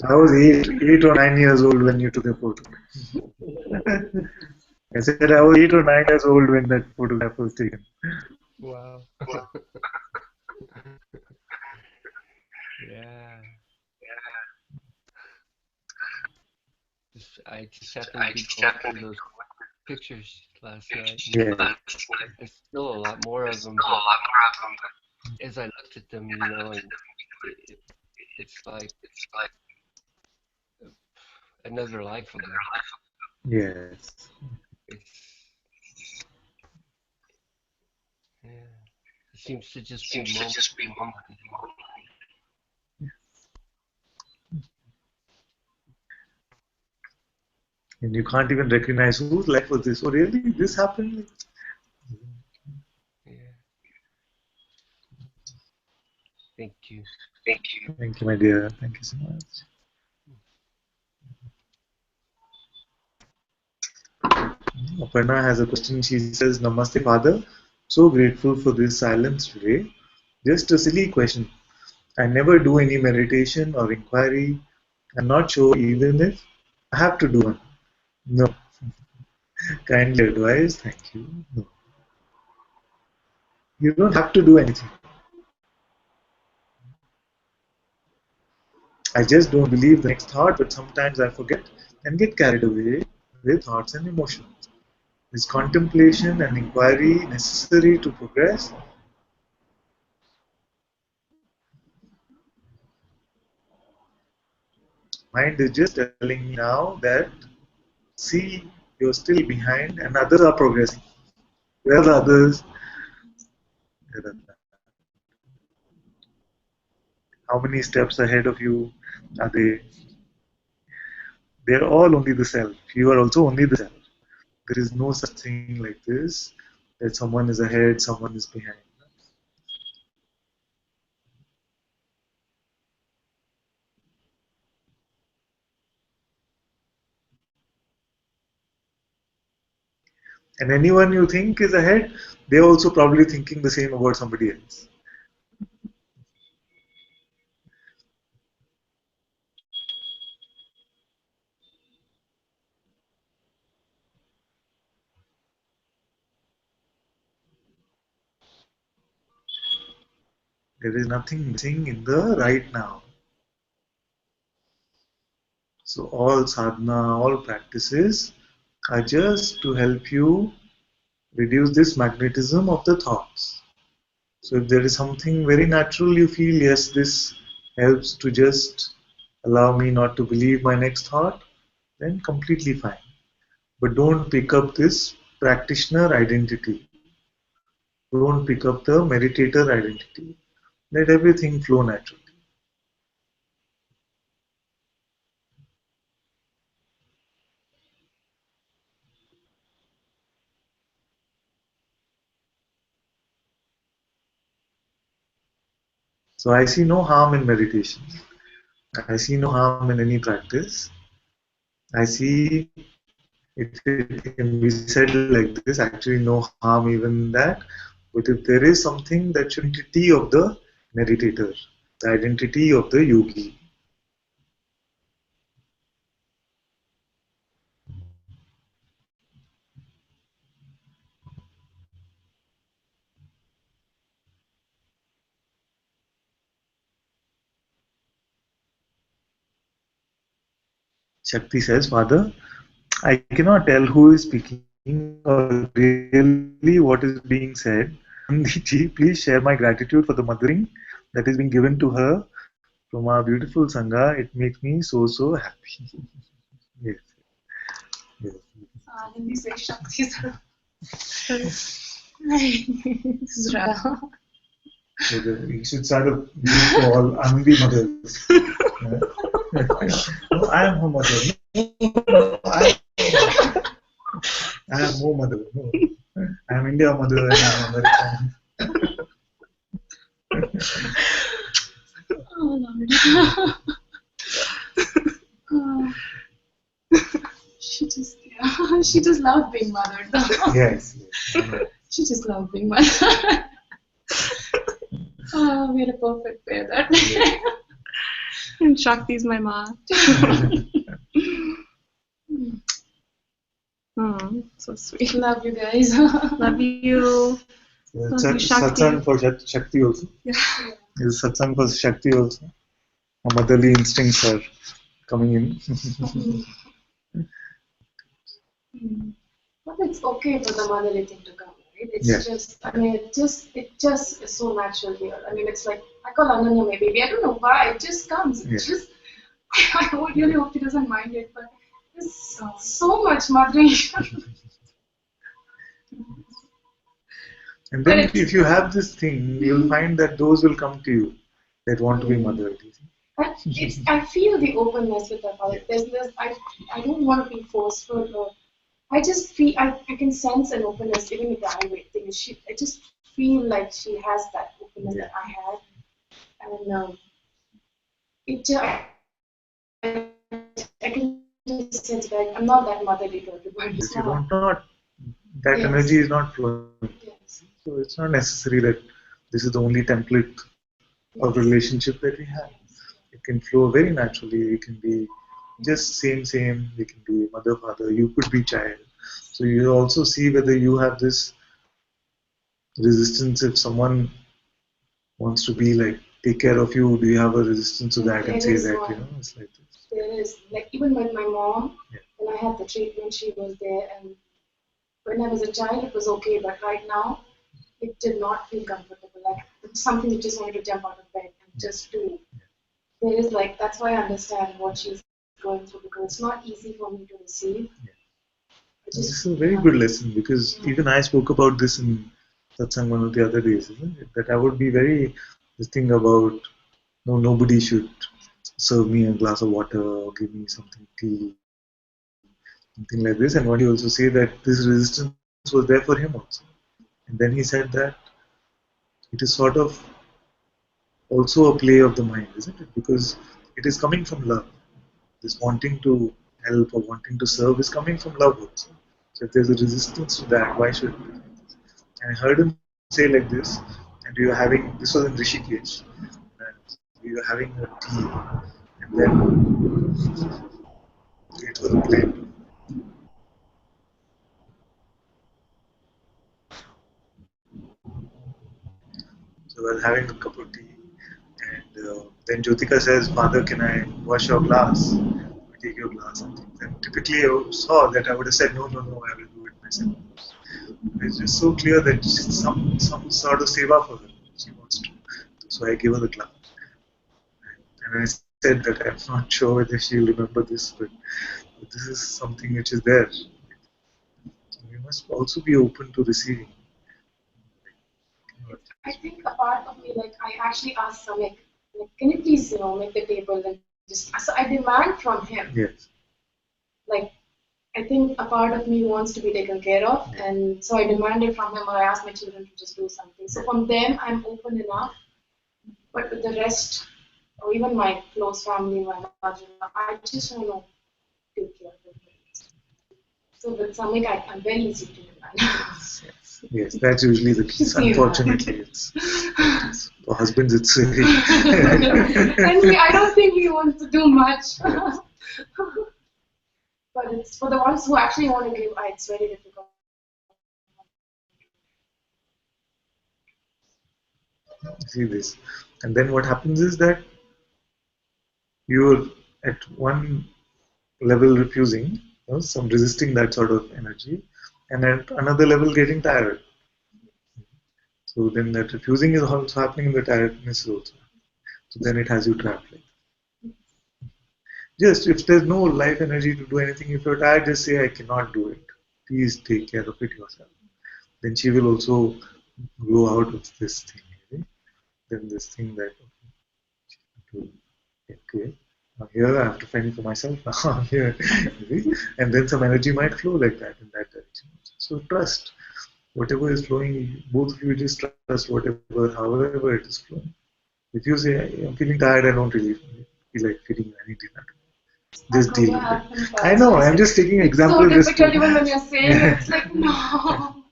I was 8 or 9 years old when you took the photo. I said I was 8 or 9 years old when that photograph was taken. Wow. Yeah. I just happened to be going through those pictures last night. Yeah, There's still a lot more of them, but as I looked at them, and it, it's like another life ago. yes. It's yeah. It seems to just be moment to moment. And you can't even recognize whose life was this. Oh, really? This happened? Yeah. Thank you. Thank you, my dear. Thank you so much. Aparna has a question. She says, Namaste, Father. So grateful for this silence today. Just a silly question. I never do any meditation or inquiry. I'm not sure even if I have to do one. No. Kindly advise. Thank you. No. You don't have to do anything. I just don't believe the next thought, but sometimes I forget and get carried away with thoughts and emotions. Is contemplation and inquiry necessary to progress? Mind is just telling me now that, see, you're still behind and others are progressing. Where are the others? How many steps ahead of you are they? They're all only the self. You are also only the self. There is no such thing like this that someone is ahead, someone is behind. And anyone you think is ahead, they're also probably thinking the same about somebody else. There is nothing missing in the right now. So all sadhana, all practices are just to help you reduce this magnetism of the thoughts. So if there is something very natural you feel, yes, this helps to just allow me not to believe my next thought, then completely fine. But don't pick up this practitioner identity. Don't pick up the meditator identity. Let everything flow naturally. So I see no harm in meditation. I see no harm in any practice. I see if it can be said like this, actually no harm even in that. But if there is something that should be the identity of the meditator, the identity of the yogi, Shakti says, Father, I cannot tell who is speaking or really what is being said. Nandiji, please share my gratitude for the mothering that is being given to her from our beautiful Sangha. It makes me so, so happy. Yes, yes. Then say Shakti. This is Radha. So you should start a group for all Anandi mothers. No, I am her mother. No, I am more mother. No, I am India mother and I am American. Oh Lord. She just loved being mothered though. Yes. She just loved being mothered. Oh, we had a perfect pair that day. And Shakti's my mom. So sweet. Love you guys. Love you. Love you, Shakti. Satsang for Shakti also. Yeah. Is satsang for Shakti also. Our motherly instincts are coming in. But it's okay for the motherly thing to come, right? It's just, I mean, it just is so natural here. I mean, it's like, I call Ananya my baby. I don't know why, it just comes. It's just, I really hope he doesn't mind it, but there's so much mothering. And then if you have this thing, you'll find that those will come to you that want to be mothered. I feel the openness with the father. I don't want to be forceful, or I just feel I can sense an openness even with the Ayurvedic thing. I just feel like she has that openness that I have, and it just, I can just sense that I'm not that motherly to everybody. If you don't not, that energy is not flowing. Yes. So it's not necessary that this is the only template of relationship that we have. It can flow very naturally. It can be just same. It can be mother, father. You could be child. So you also see whether you have this resistance. If someone wants to be like take care of you, do you have a resistance to that and say that it's like this? There is, like, even with my mom, when I had the treatment, she was there, and when I was a child, it was okay, but right now, it did not feel comfortable. Like, it's something you just wanted to jump out of bed and just do. There is, like, that's why I understand what she's going through, because it's not easy for me to receive. This is a very good lesson, because even I spoke about this in Satsang one of the other days, isn't it? That I would be very, this thing about, no, nobody should serve me a glass of water or give me something tea, something like this. And one day also say that this resistance was there for him also. And then he said that it is sort of also a play of the mind, isn't it? Because it is coming from love. This wanting to help or wanting to serve is coming from love also. So if there's a resistance to that, why should we? And I heard him say like this, and we were having, this was in Rishikesh, and we were having a tea, and then it was a plane. So I was having a cup of tea, and then Jyotika says, Father, can I wash your glass? Take your glass and things. And typically I saw that I would have said, no, I will do it myself. It's just so clear that some sort of seva for her she wants to do. So I gave her the glass. And I said that I'm not sure whether she'll remember this, but this is something which is there. So we must also be open to receiving. I think a part of me, like, I actually asked Samik, like, can you please, make the table and just, so I demand from him. Yes. Like, I think a part of me wants to be taken care of, and so I demanded from him, or I asked my children to just do something. So from them, I'm open enough, but with the rest, or even my close family, my mother, I just want to take care of them. So with Samik, I'm very easy to demand. Yes, that's usually the case. Unfortunately, it's for husbands. It's very. And I don't think he wants to do much. But it's for the ones who actually want to give, it's very difficult. See this, and then what happens is that you're at one level refusing, some resisting that sort of energy, and at another level getting tired. So then that refusing is also happening in the tiredness also. So then it has you trapped. Just if there's no life energy to do anything, if you're tired, just say, I cannot do it. Please take care of it yourself. Then she will also grow out of this thing. Okay? Then this thing that, okay, now here I have to fend for myself now. Here, and then some energy might flow like that in that direction. So trust. Whatever is flowing, both of you just trust whatever, however it is flowing. If you say, I'm feeling tired, I don't really feel like feeding any dinner. Just deal with it. I know, I'm just taking examples. It's so difficult even when you're saying it, it's like, no.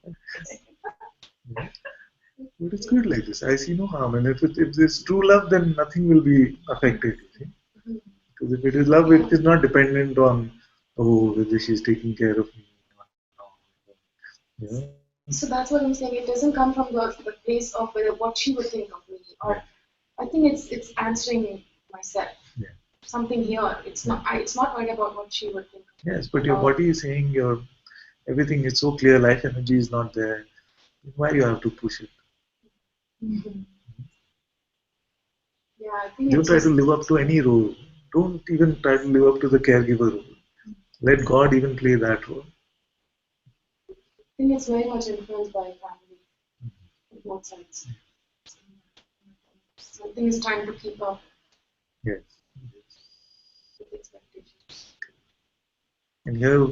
But it's good like this. I see no harm. And if there's true love, then nothing will be affected. You see? Because if it is love, it is not dependent on, oh, whether she's taking care of me or not. Yeah. So that's what I'm saying. It doesn't come from the place of whether what she would think of me, or I think it's answering myself. Yeah. Something here. It's not worried about what she would think. Yes, but your body is saying everything is so clear. Life energy is not there. Why you have to push it? Mm-hmm. Yeah, I think Don't try to live up to any role. Don't even try to live up to the caregiver role. Let God even play that role. I think it's very much influenced by family on both sides. Something is trying to keep up Yes. with expectations. And here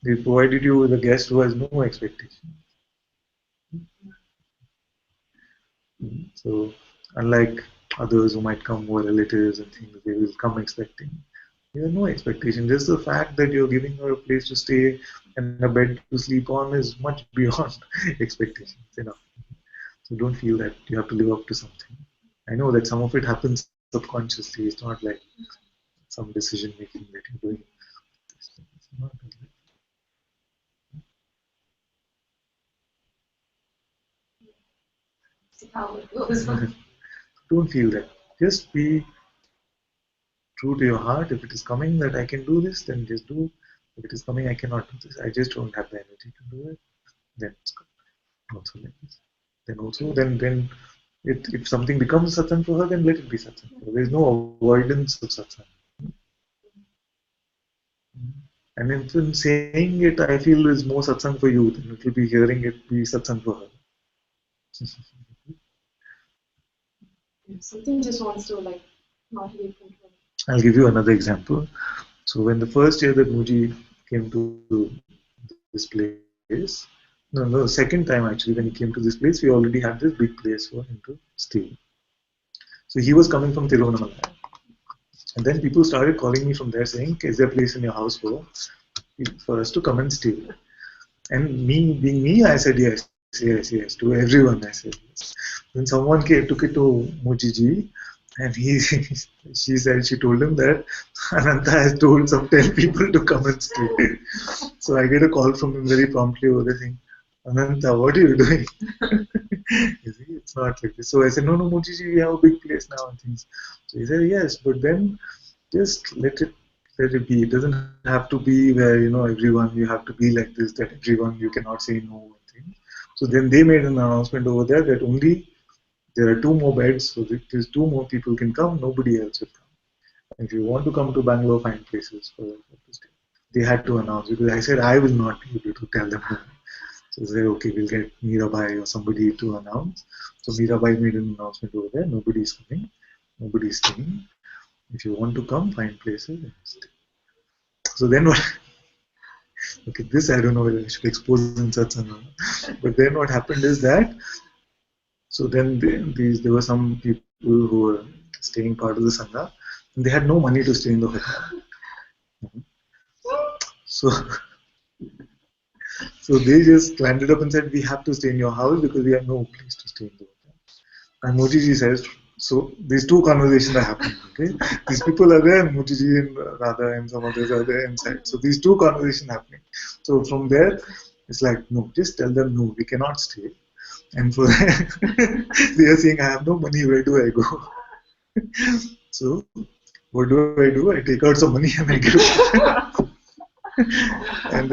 they provided you with a guest who has no expectation. So unlike others who might come who are relatives and things, they will come expecting. You have no expectation. Just the fact that you're giving her a place to stay and a bed to sleep on is much beyond expectations. Enough. So don't feel that you have to live up to something. I know that some of it happens subconsciously. It's not like some decision making that you're doing. It's not like that. See how it goes. Don't feel that. Just be true to your heart. If it is coming that I can do this, then just do. If it is coming I cannot do this, I just don't have the energy to do it, then it's good. Also like this. Then also, then if something becomes satsang for her, then let it be satsang. There is no avoidance of satsang. And if in saying it, I feel is more satsang for you, then it will be hearing it be satsang for her. Something just wants to not leave control. I'll give you another example. So when the first year that Muji came to this place, no, the second time actually when he came to this place, we already had this big place for him to stay. So he was coming from Tiruvannamalai. And then people started calling me from there saying, is there a place in your house for us to come and stay? And me being me, I said yes. To everyone I said yes. Then someone took it to Mujiji, and she told him that Ananta has told some 10 people to come and stay. So I get a call from him very promptly over there saying, Ananta, what are you doing? You see, it's not like this. So I said, no, Mujiji, we have a big place now and things. So he said, yes, but then just let it be. It doesn't have to be where, everyone, you have to be like this, that everyone, you cannot say no and things. So then they made an announcement over there that only there are 2 more beds, so that there's 2 more people can come, nobody else will come. And if you want to come to Bangalore, find places for to stay. They had to announce, because I said I will not be able to tell them no. So they said, okay, we'll get Mirabai or somebody to announce. So Mirabai made an announcement over there, nobody is coming, nobody is staying. If you want to come, find places and stay. So then what? Okay, this I don't know whether I should expose in satsang or not. But then what happened is that, so then there were some people who were staying part of the sangha, and they had no money to stay in the hotel. So they just landed up and said, we have to stay in your house because we have no place to stay in the hotel. And Motiji says, so these 2 conversations are happening. Okay, these people are there, and Motiji and Radha and some others are there inside. So these 2 conversations happening. So from there, it's like, no, just tell them no, we cannot stay. And for they are saying, I have no money, where do I go? So what do? I take out some money and I give it. And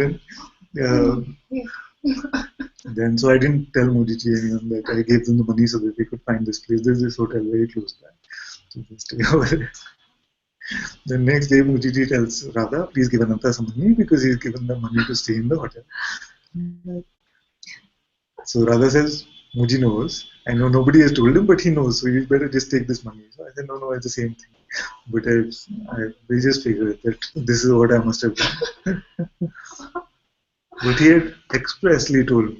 then so I didn't tell Mudiji anyone that I gave them the money so that they could find this place. There's this hotel very close by. So they stay over there. The next day, Mudiji tells Radha, please give Ananta some money because he's given them money to stay in the hotel. So Radha says, Muji knows. I know nobody has told him, but he knows. So you better just take this money. So I said, no, it's the same thing. But they just figured that this is what I must have done. But he had expressly told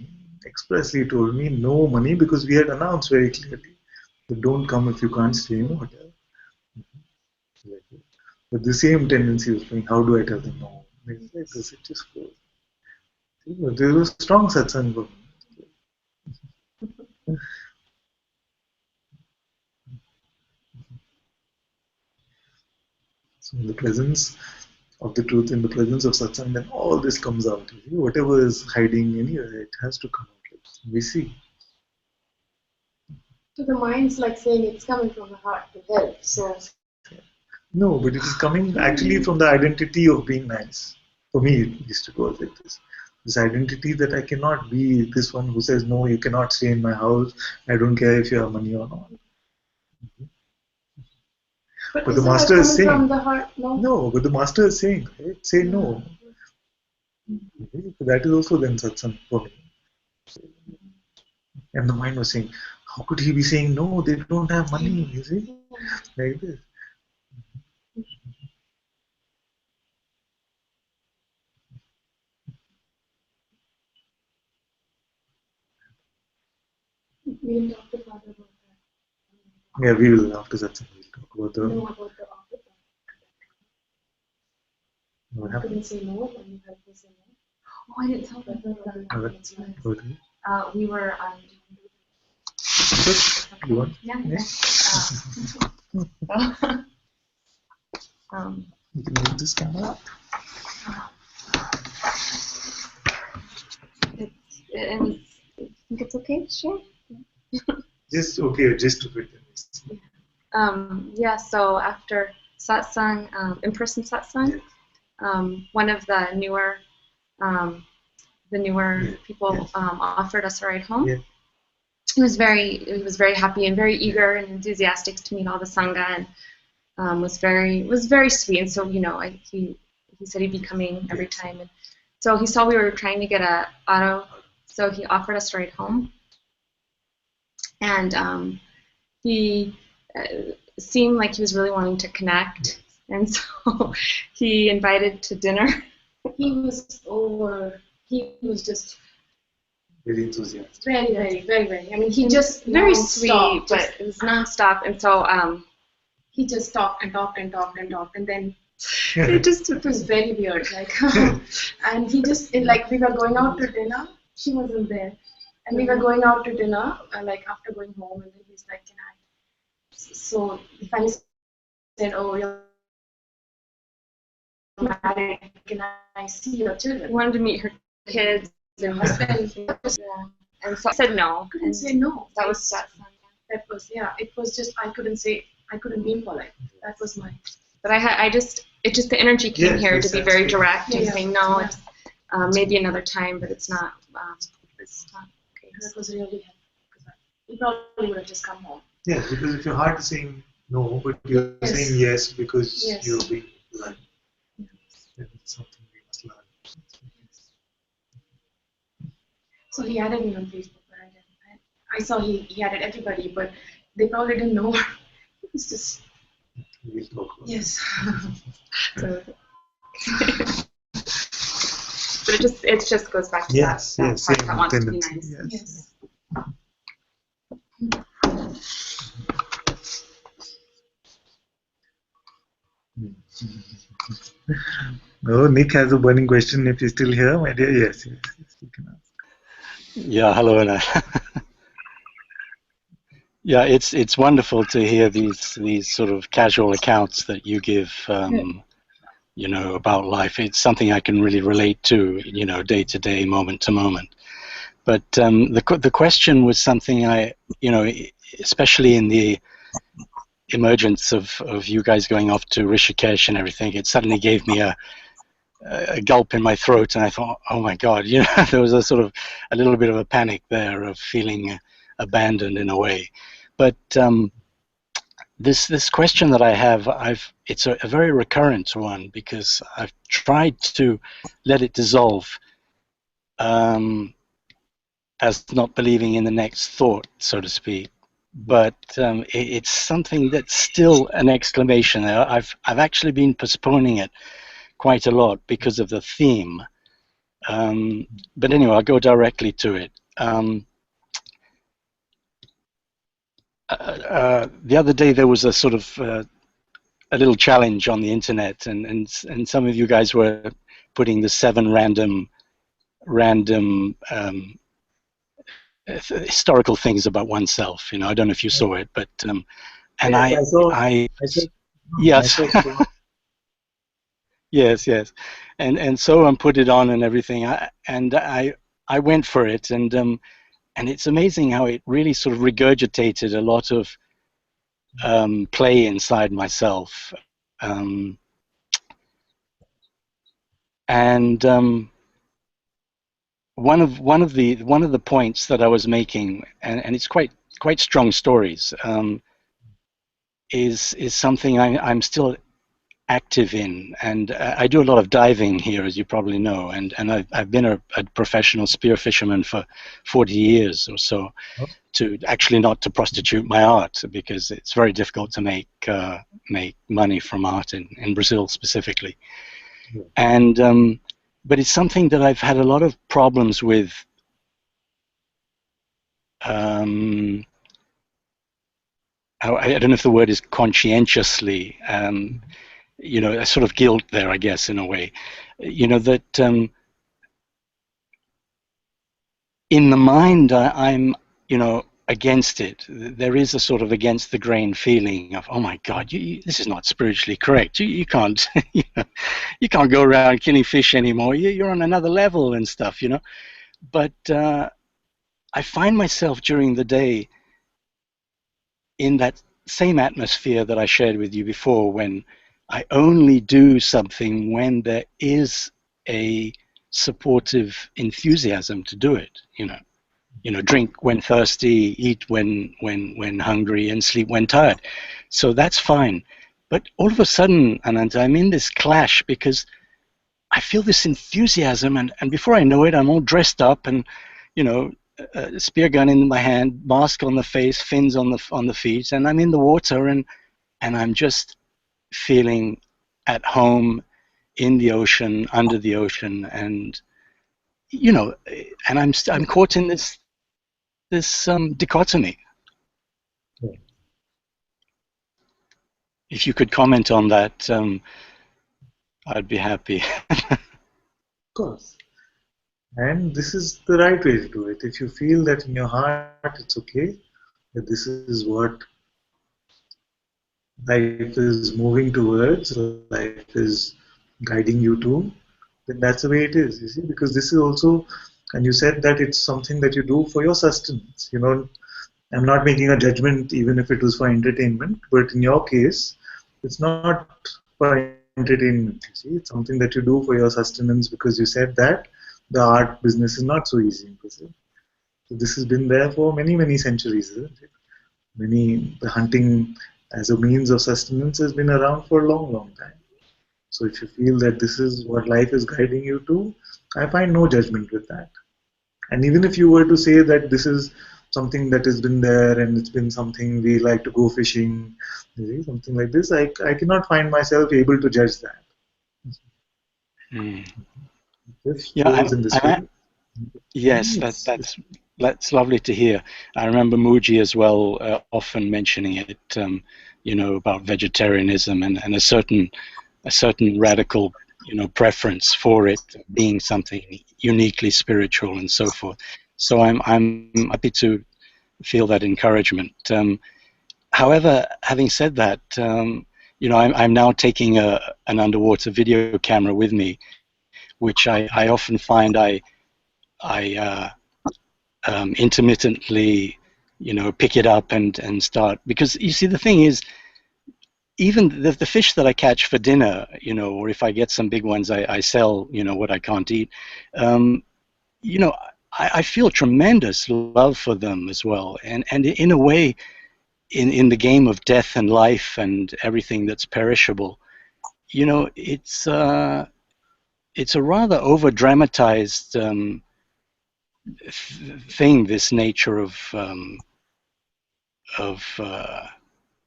me no money because we had announced very clearly that don't come if you can't stay in the hotel. But the same tendency was playing. How do I tell them no? Like this, it just goes. There was a strong satsang for me. So in the presence of the truth, in the presence of satsang, then all this comes out. Whatever is hiding anywhere, it has to come out. We see. So the mind's like saying it's coming from the heart to help. So no, but it is coming actually from the identity of being nice. For me, it used to go like this. This identity that I cannot be this one who says, no, you cannot stay in my house. I don't care if you have money or not. But the master is saying, from the heart? No, but the master is saying, right? Say no. That is also then satsang for me. And the mind was saying, how could he be saying no? They don't have money, you see? Like this. We'll talk to Father about that. Yeah, we will after satsang. We'll talk about the. No, about the opposite. What I happened? couldn't say no when you had to say no. Oh, I didn't tell them. We were Good. You want? yeah. You can move this camera up. I think it's okay to share. Just okay, just to fit in. Yeah. So after satsang, in-person satsang, one of the newer people offered us a ride home. Yeah. He was very happy and very eager and enthusiastic to meet all the sangha, and was very sweet. And so he said he'd be coming every time. And so he saw we were trying to get a auto, so he offered us a ride home. And he seemed like he was really wanting to connect, and so he invited to dinner. He was just very enthusiastic. Very. I mean, he just very sweet, but it was nonstop. And so he just talked, and then it was very weird. Like, and he just like we were going out to dinner. She wasn't there, and we were going out to dinner. Like after going home, and then he's like, "Can I?" So he finally said, "Oh, you're married. Can I see your children?" He wanted to meet her kids and husband. Yeah. And so I said no. I couldn't say no. That was satsang. That was It was just I couldn't be polite. That was my. But the energy came here to be very direct and saying no. It's maybe another time, but it's not. It's not okay. That was really helpful. You probably would have just come home. Yeah, because if your heart is saying no, but you're saying yes because you're being polite, then it's something we must learn. So he added me on Facebook, but I didn't. I saw he added everybody, but they probably didn't know. It was just. We'll talk about yes. So, but it just goes back to that part that wants to be nice. Yes. Oh, Nick has a burning question. If you're still here, my dear, yes, you can ask. Yeah, hello, Anna. Yeah, it's wonderful to hear these sort of casual accounts that you give, about life. It's something I can really relate to, day to day, moment to moment. But the question was something I, especially in emergence of you guys going off to Rishikesh and everything, it suddenly gave me a gulp in my throat, and I thought, oh my God, you know, there was a sort of a little bit of a panic there of feeling abandoned in a way. But this question that I have, it's a very recurrent one, because I've tried to let it dissolve as not believing in the next thought, so to speak. But it's something that's still an exclamation. I've actually been postponing it quite a lot because of the theme. But anyway, I'll go directly to it. The other day there was a sort of a little challenge on the internet, and some of you guys were putting the 7 random historical things about oneself. You know, I don't know if you saw it, but and yes, I saw, yes. I saw Yes, yes, and so put it on and everything. I went for it, and it's amazing how it really sort of regurgitated a lot of play inside myself, and one of the points that I was making, and it's quite strong stories, is something I'm still active in, and I do a lot of diving here, as you probably know, and I've been a professional spear fisherman for 40 years or so, to actually not to prostitute my art, because it's very difficult to make money from art in Brazil specifically. And but it's something that I've had a lot of problems with. I don't know if the word is conscientiously, you know, a sort of guilt there, I guess, in a way, you know, that in the mind I'm, you know, against it. There is a sort of against the grain feeling of, oh my God, this is not spiritually correct. You can't, you know, you can't go around killing fish anymore. You're on another level and stuff, you know. But I find myself during the day in that same atmosphere that I shared with you before, when I only do something when there is a supportive enthusiasm to do it. You know, drink when thirsty, eat when hungry, and sleep when tired. So that's fine. But all of a sudden, Ananta, I'm in this clash, because I feel this enthusiasm, and before I know it, I'm all dressed up, and, you know, a spear gun in my hand, mask on the face, fins on the feet, and I'm in the water, and I'm just feeling at home in the ocean, under the ocean, and, you know, and I'm caught in this dichotomy. If you could comment on that, I'd be happy. Of course. And this is the right way to do it. If you feel that in your heart it's okay, that this is what life is moving towards, life is guiding you to, then that's the way it is, you see, because this is also, and you said that it's something that you do for your sustenance. You know, I'm not making a judgment even if it was for entertainment, but in your case, it's not for entertainment, you see, it's something that you do for your sustenance, because you said that the art business is not so easy in Brazil. So this has been there for many, many centuries, isn't it? The hunting as a means of sustenance has been around for a long, long time. So if you feel that this is what life is guiding you to, I find no judgment with that. And even if you were to say that this is something that has been there and it's been something we like to go fishing, something like this, I cannot find myself able to judge that. This Yeah, flows in this way. yes, that's lovely to hear. I remember Muji as well often mentioning it, you know, about vegetarianism and a certain radical, you know, preference for it being something uniquely spiritual and so forth. So I'm happy to feel that encouragement. However, having said that, you know, I'm now taking an underwater video camera with me, which I often find I intermittently, you know, pick it up and start, because you see, the thing is, even the fish that I catch for dinner, or if I get some big ones, I sell, what I can't eat. You know, I feel tremendous love for them as well, and in a way, in the game of death and life and everything that's perishable, it's a rather over dramatized thing, this nature of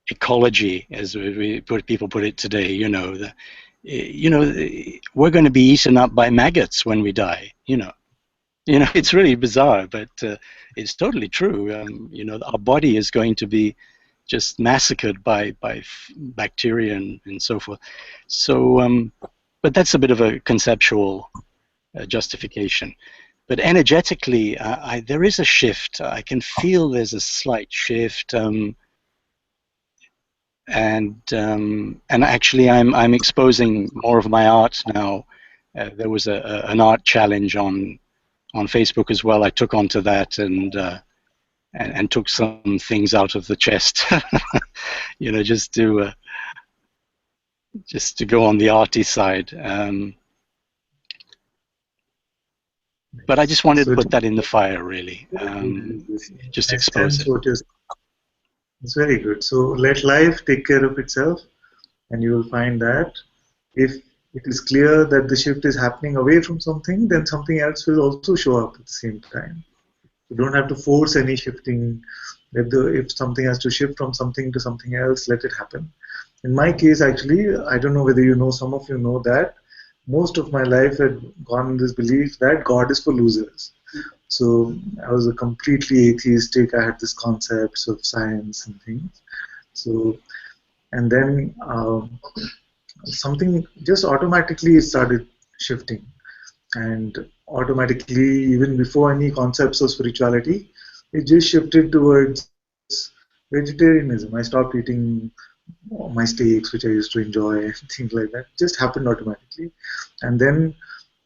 ecology, as people put it today. We're going to be eaten up by maggots when we die. It's really bizarre, but it's totally true. Our body is going to be just massacred by bacteria and so forth. So, but that's a bit of a conceptual justification. But energetically, there is a shift. I can feel there's a slight shift, and actually, I'm exposing more of my art now. There was an art challenge on Facebook as well. I took onto that and took some things out of the chest, just to go on the arty side. But I just wanted to put that in the fire, really. Just expose it. It's very good. So let life take care of itself, and you will find that if it is clear that the shift is happening away from something, then something else will also show up at the same time. You don't have to force any shifting. If something has to shift from something to something else, let it happen. In my case, actually, I don't know whether some of you know that most of my life had gone in this belief that God is for losers. So I was a completely atheistic. I had these concepts of science and things. So, and then something just automatically started shifting. And automatically, even before any concepts of spirituality, it just shifted towards vegetarianism. I stopped eating my steaks, which I used to enjoy, things like that. It just happened automatically. And then,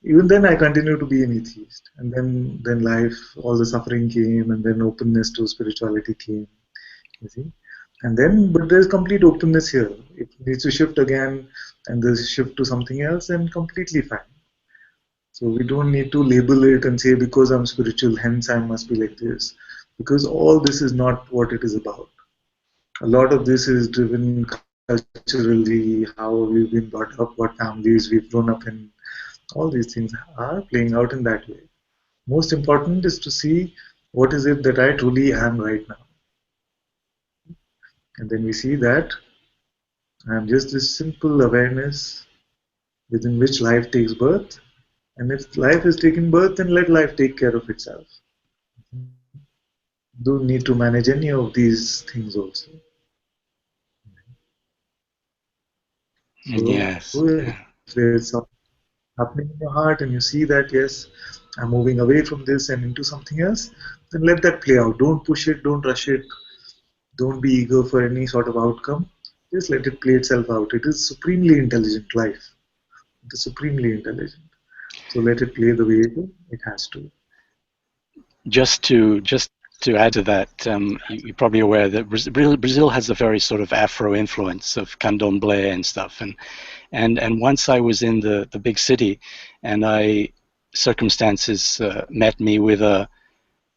even then, I continued to be an atheist. And then life, all the suffering came, and then openness to spirituality came. You see? And then, but there's complete openness here. It needs to shift again, and there's a shift to something else, and completely fine. So we don't need to label it and say because I'm spiritual, hence I must be like this. Because all this is not what it is about. A lot of this is driven culturally, how we've been brought up, what families we've grown up in. All these things are playing out in that way. Most important is to see what is it that I truly am right now. And then we see that I'm just this simple awareness within which life takes birth. And if life has taken birth, then let life take care of itself. Don't need to manage any of these things also. So Yes. if there's something happening in your heart and you see that, yes, I'm moving away from this and into something else, then let that play out. Don't push it, don't rush it, don't be eager for any sort of outcome. Just let it play itself out. It is supremely intelligent life. It is supremely intelligent. So let it play the way it has to. Just to add to that, you're probably aware that Brazil has a very sort of Afro influence of candomblé and stuff, and once I was in the big city, and circumstances met me with a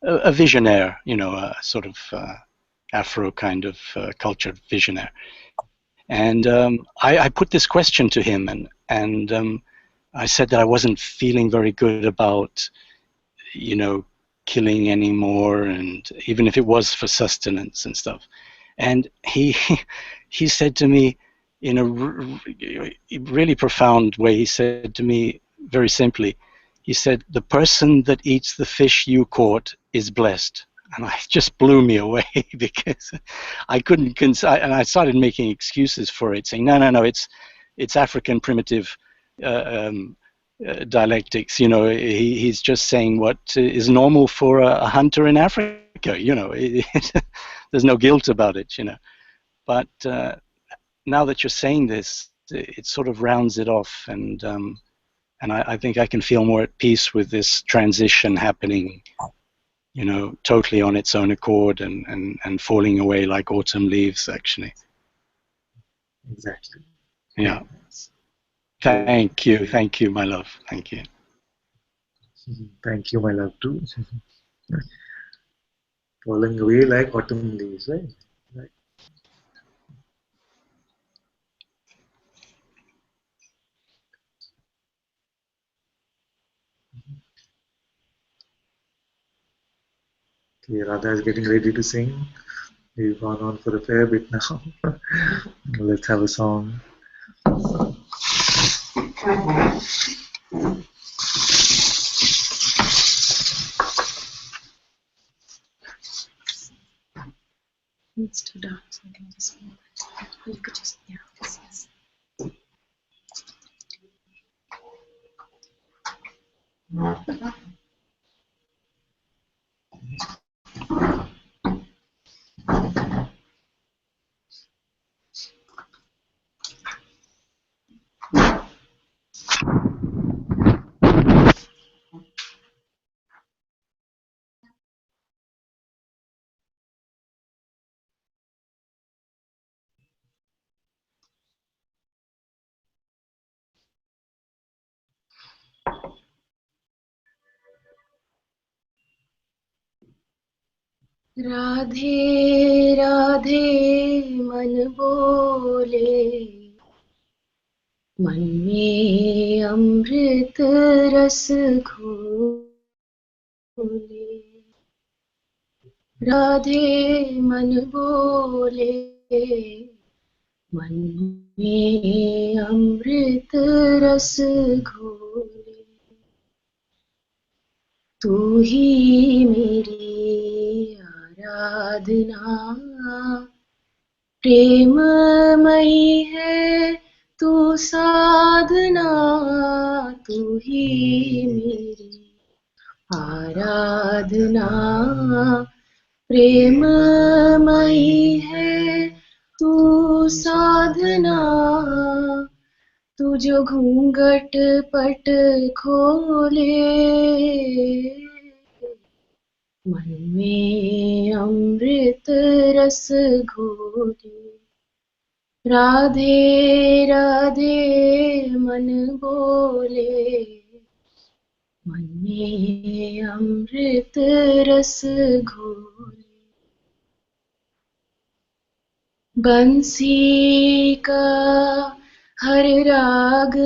visionaire, a sort of Afro kind of culture visionaire, and I put this question to him, and I said that I wasn't feeling very good about, killing anymore, and even if it was for sustenance and stuff. And he said to me in a really profound way, he said to me very simply, he said, the person that eats the fish you caught is blessed. And it just blew me away because I couldn't, and I started making excuses for it, saying, no, it's African primitive dialectics. He's just saying what is normal for a hunter in Africa. There's no guilt about it. But now that you're saying this, it sort of rounds it off, and I think I can feel more at peace with this transition happening, totally on its own accord and falling away like autumn leaves, actually. Exactly. Yeah. Thank you, my love. Thank you. Thank you, my love, too. Falling away like autumn leaves, right? Right. Okay, Radha is getting ready to sing. We've gone on for a fair bit now. Let's have a song. It's too dark, so I can just move it. You could just, yeah, yes. Radhe Radhe मन बोले, मन में अमृत रस घोले। राधे मन बोले, मन में अमृत रस घोले। तू ही मेरी आराधना, प्रेममयी है तू साधना। तू ही मेरी आराधना, प्रेममयी है तू साधना। तू जो घूंघट पट खोले, मन में अमृत रस घोले। राधे राधे मन बोले, मन में अमृत रस घोले। बंसी का हर राग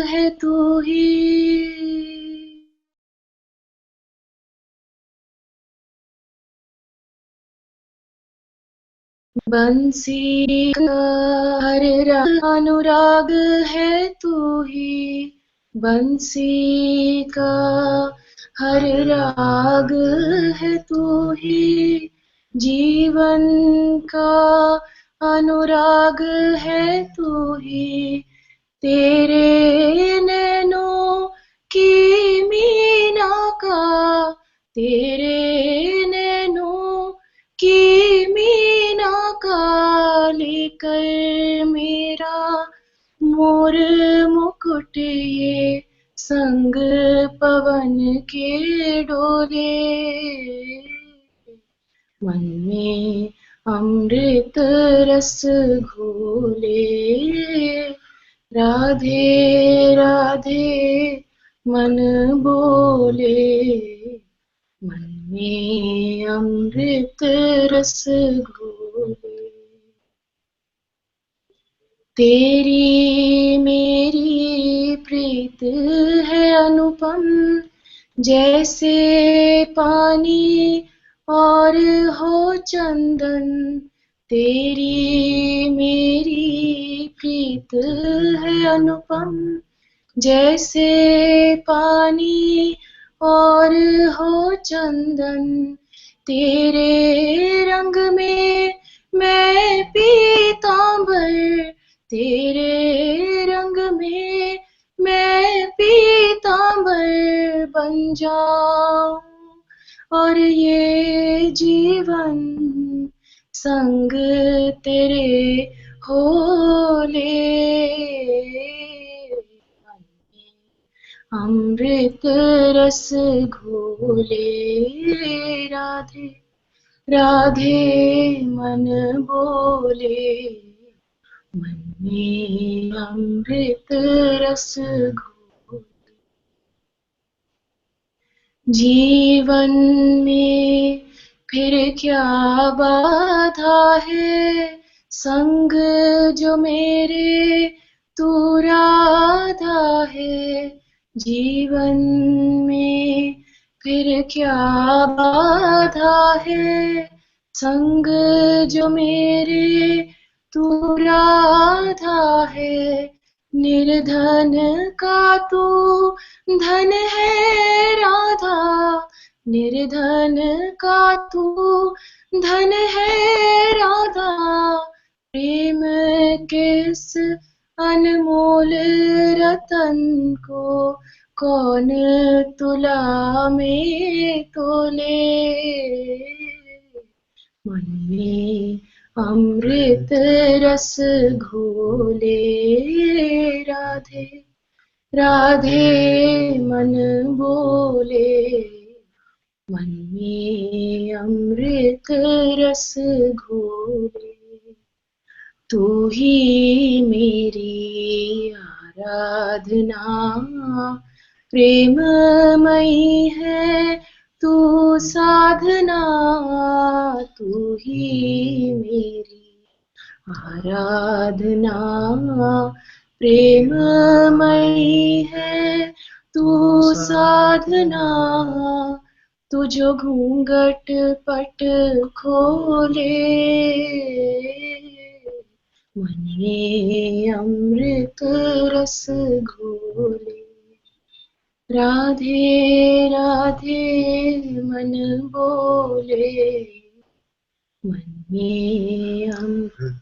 है तू ही, बंसी का हर राग अनुराग है तू ही। बंसी का हर राग है तू ही, जीवन का अनुराग है तू ही। तेरे नैनों की मीना का, तेरे नैनों की मीना का, लेकर मेरा मोर मुकुट ये संग पवन के डोले। मन में अमृत रस घोले। राधे राधे मन बोले, मन में अमृत रस घोले। तेरी मेरी प्रीत है अनुपम, जैसे पानी और हो चंदन। तेरी मेरी प्रीत है अनुपम, जैसे पानी और हो चंदन। तेरे रंग में मैं पीतांबर, तेरे रंग में मैं पीतांबर बन जाऊं, और ये जीवन संग तेरे हो ले। अमृत रस घोले। राधे राधे मन बोले, मन में अमृत रस घोल, जीवन में फिर क्या बाधा है, संग जो मेरे तू राधा है। जीवन में फिर क्या बाधा है, संग जो मेरे तू राधा है। निर्धन का तू धन है राधा, निर्धन का तू धन है राधा। प्रेम के इस अनमोल रतन को कौन तुला में तोले। मन में अमृत रस घोले, राधे राधे मन बोले। मन में अमृत रस घोले, तू ही मेरी आराधना, प्रेममयी है तू साधना। तू ही मेरी आराधना, प्रेममयी है तू साधना। तू जो घूंघट पट खोले, मन में अमृत रस घोले। राधे राधे मन बोले, मन में अमृत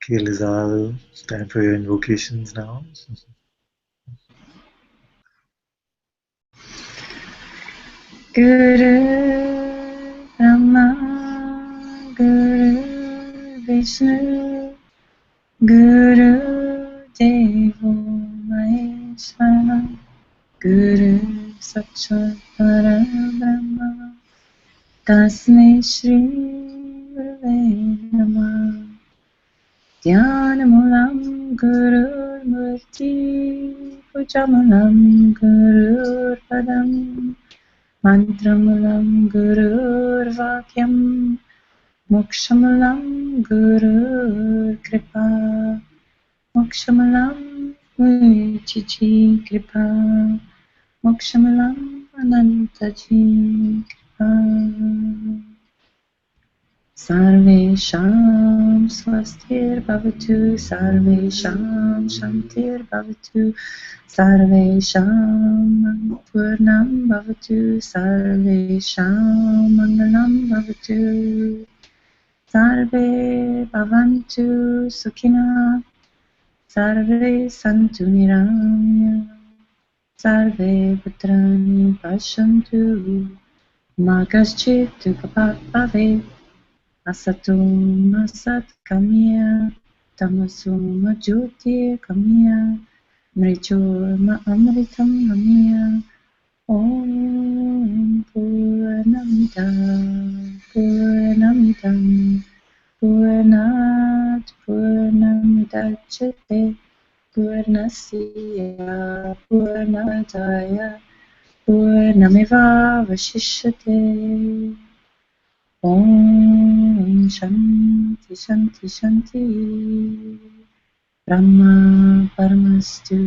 Okay, Lizal, it's time for your invocations now. Guru Brahma, Guru Vishnu, Guru Devo Maheshwara, Guru Sakshat Parabrahma, Tasmai Shri Gurave Namah. Dhyanamoolam Gurur Murti, Pujamulam Gurur Padam, Mantramulam Gurur Vakyam, Mokshamulam Gurur Kripa, Mokshamulam Vichichi Kripa, Mokshamulam Anantaji Kripa. Sarvesham swastir bhavatu, Sarvesham shantir bhavatu, Sarvesham purnam bhavatu, Sarvesham mangalam bhavatu, Sarve bhavantu sukhina, Sarve santu niramya, Sarve putrani pashantu, ma kaschit dukkha bhavet. Asatum asat kamya, tamasum jyotir kamya, mrichurma amritam kamya. Om Purnamida Purnamidam Purnat Purnamidachyate Purnasya Purnamadaya पूर्णमेवावशिष्यते ॐ शान्ति शान्ति शान्ति ब्रह्मा परमस्तु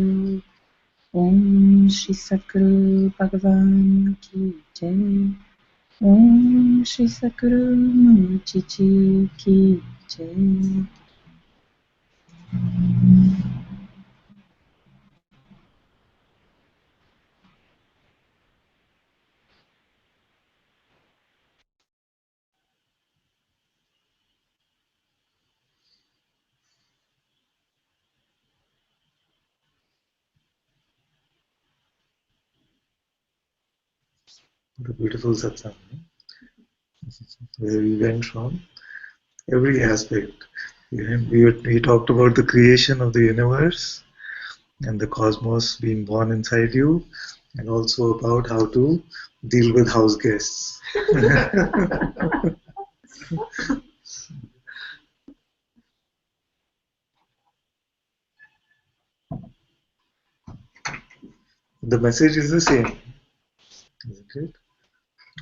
ॐ श्री सद्गुरु भगवान की जय ॐ श्री सद्गुरु मुनि जी की जय What a beautiful satsang, where we went from every aspect. We talked about the creation of the universe and the cosmos being born inside you, and also about how to deal with house guests. The message is the same, isn't it?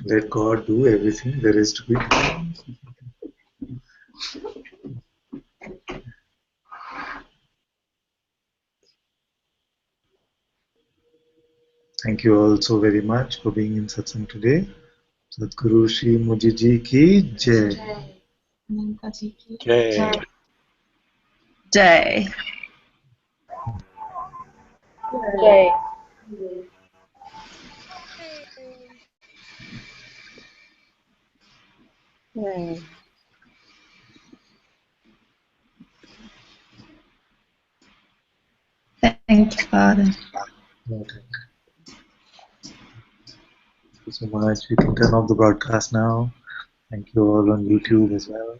Let God do everything there is to be done. Thank you all so very much for being in satsang today. Sadhguru Shri Mujiji ki Jai. Ananta ji ki Okay. Jai. Jay. Thank you, Father. Thank you so much. We can turn off the broadcast now. Thank you all on YouTube as well.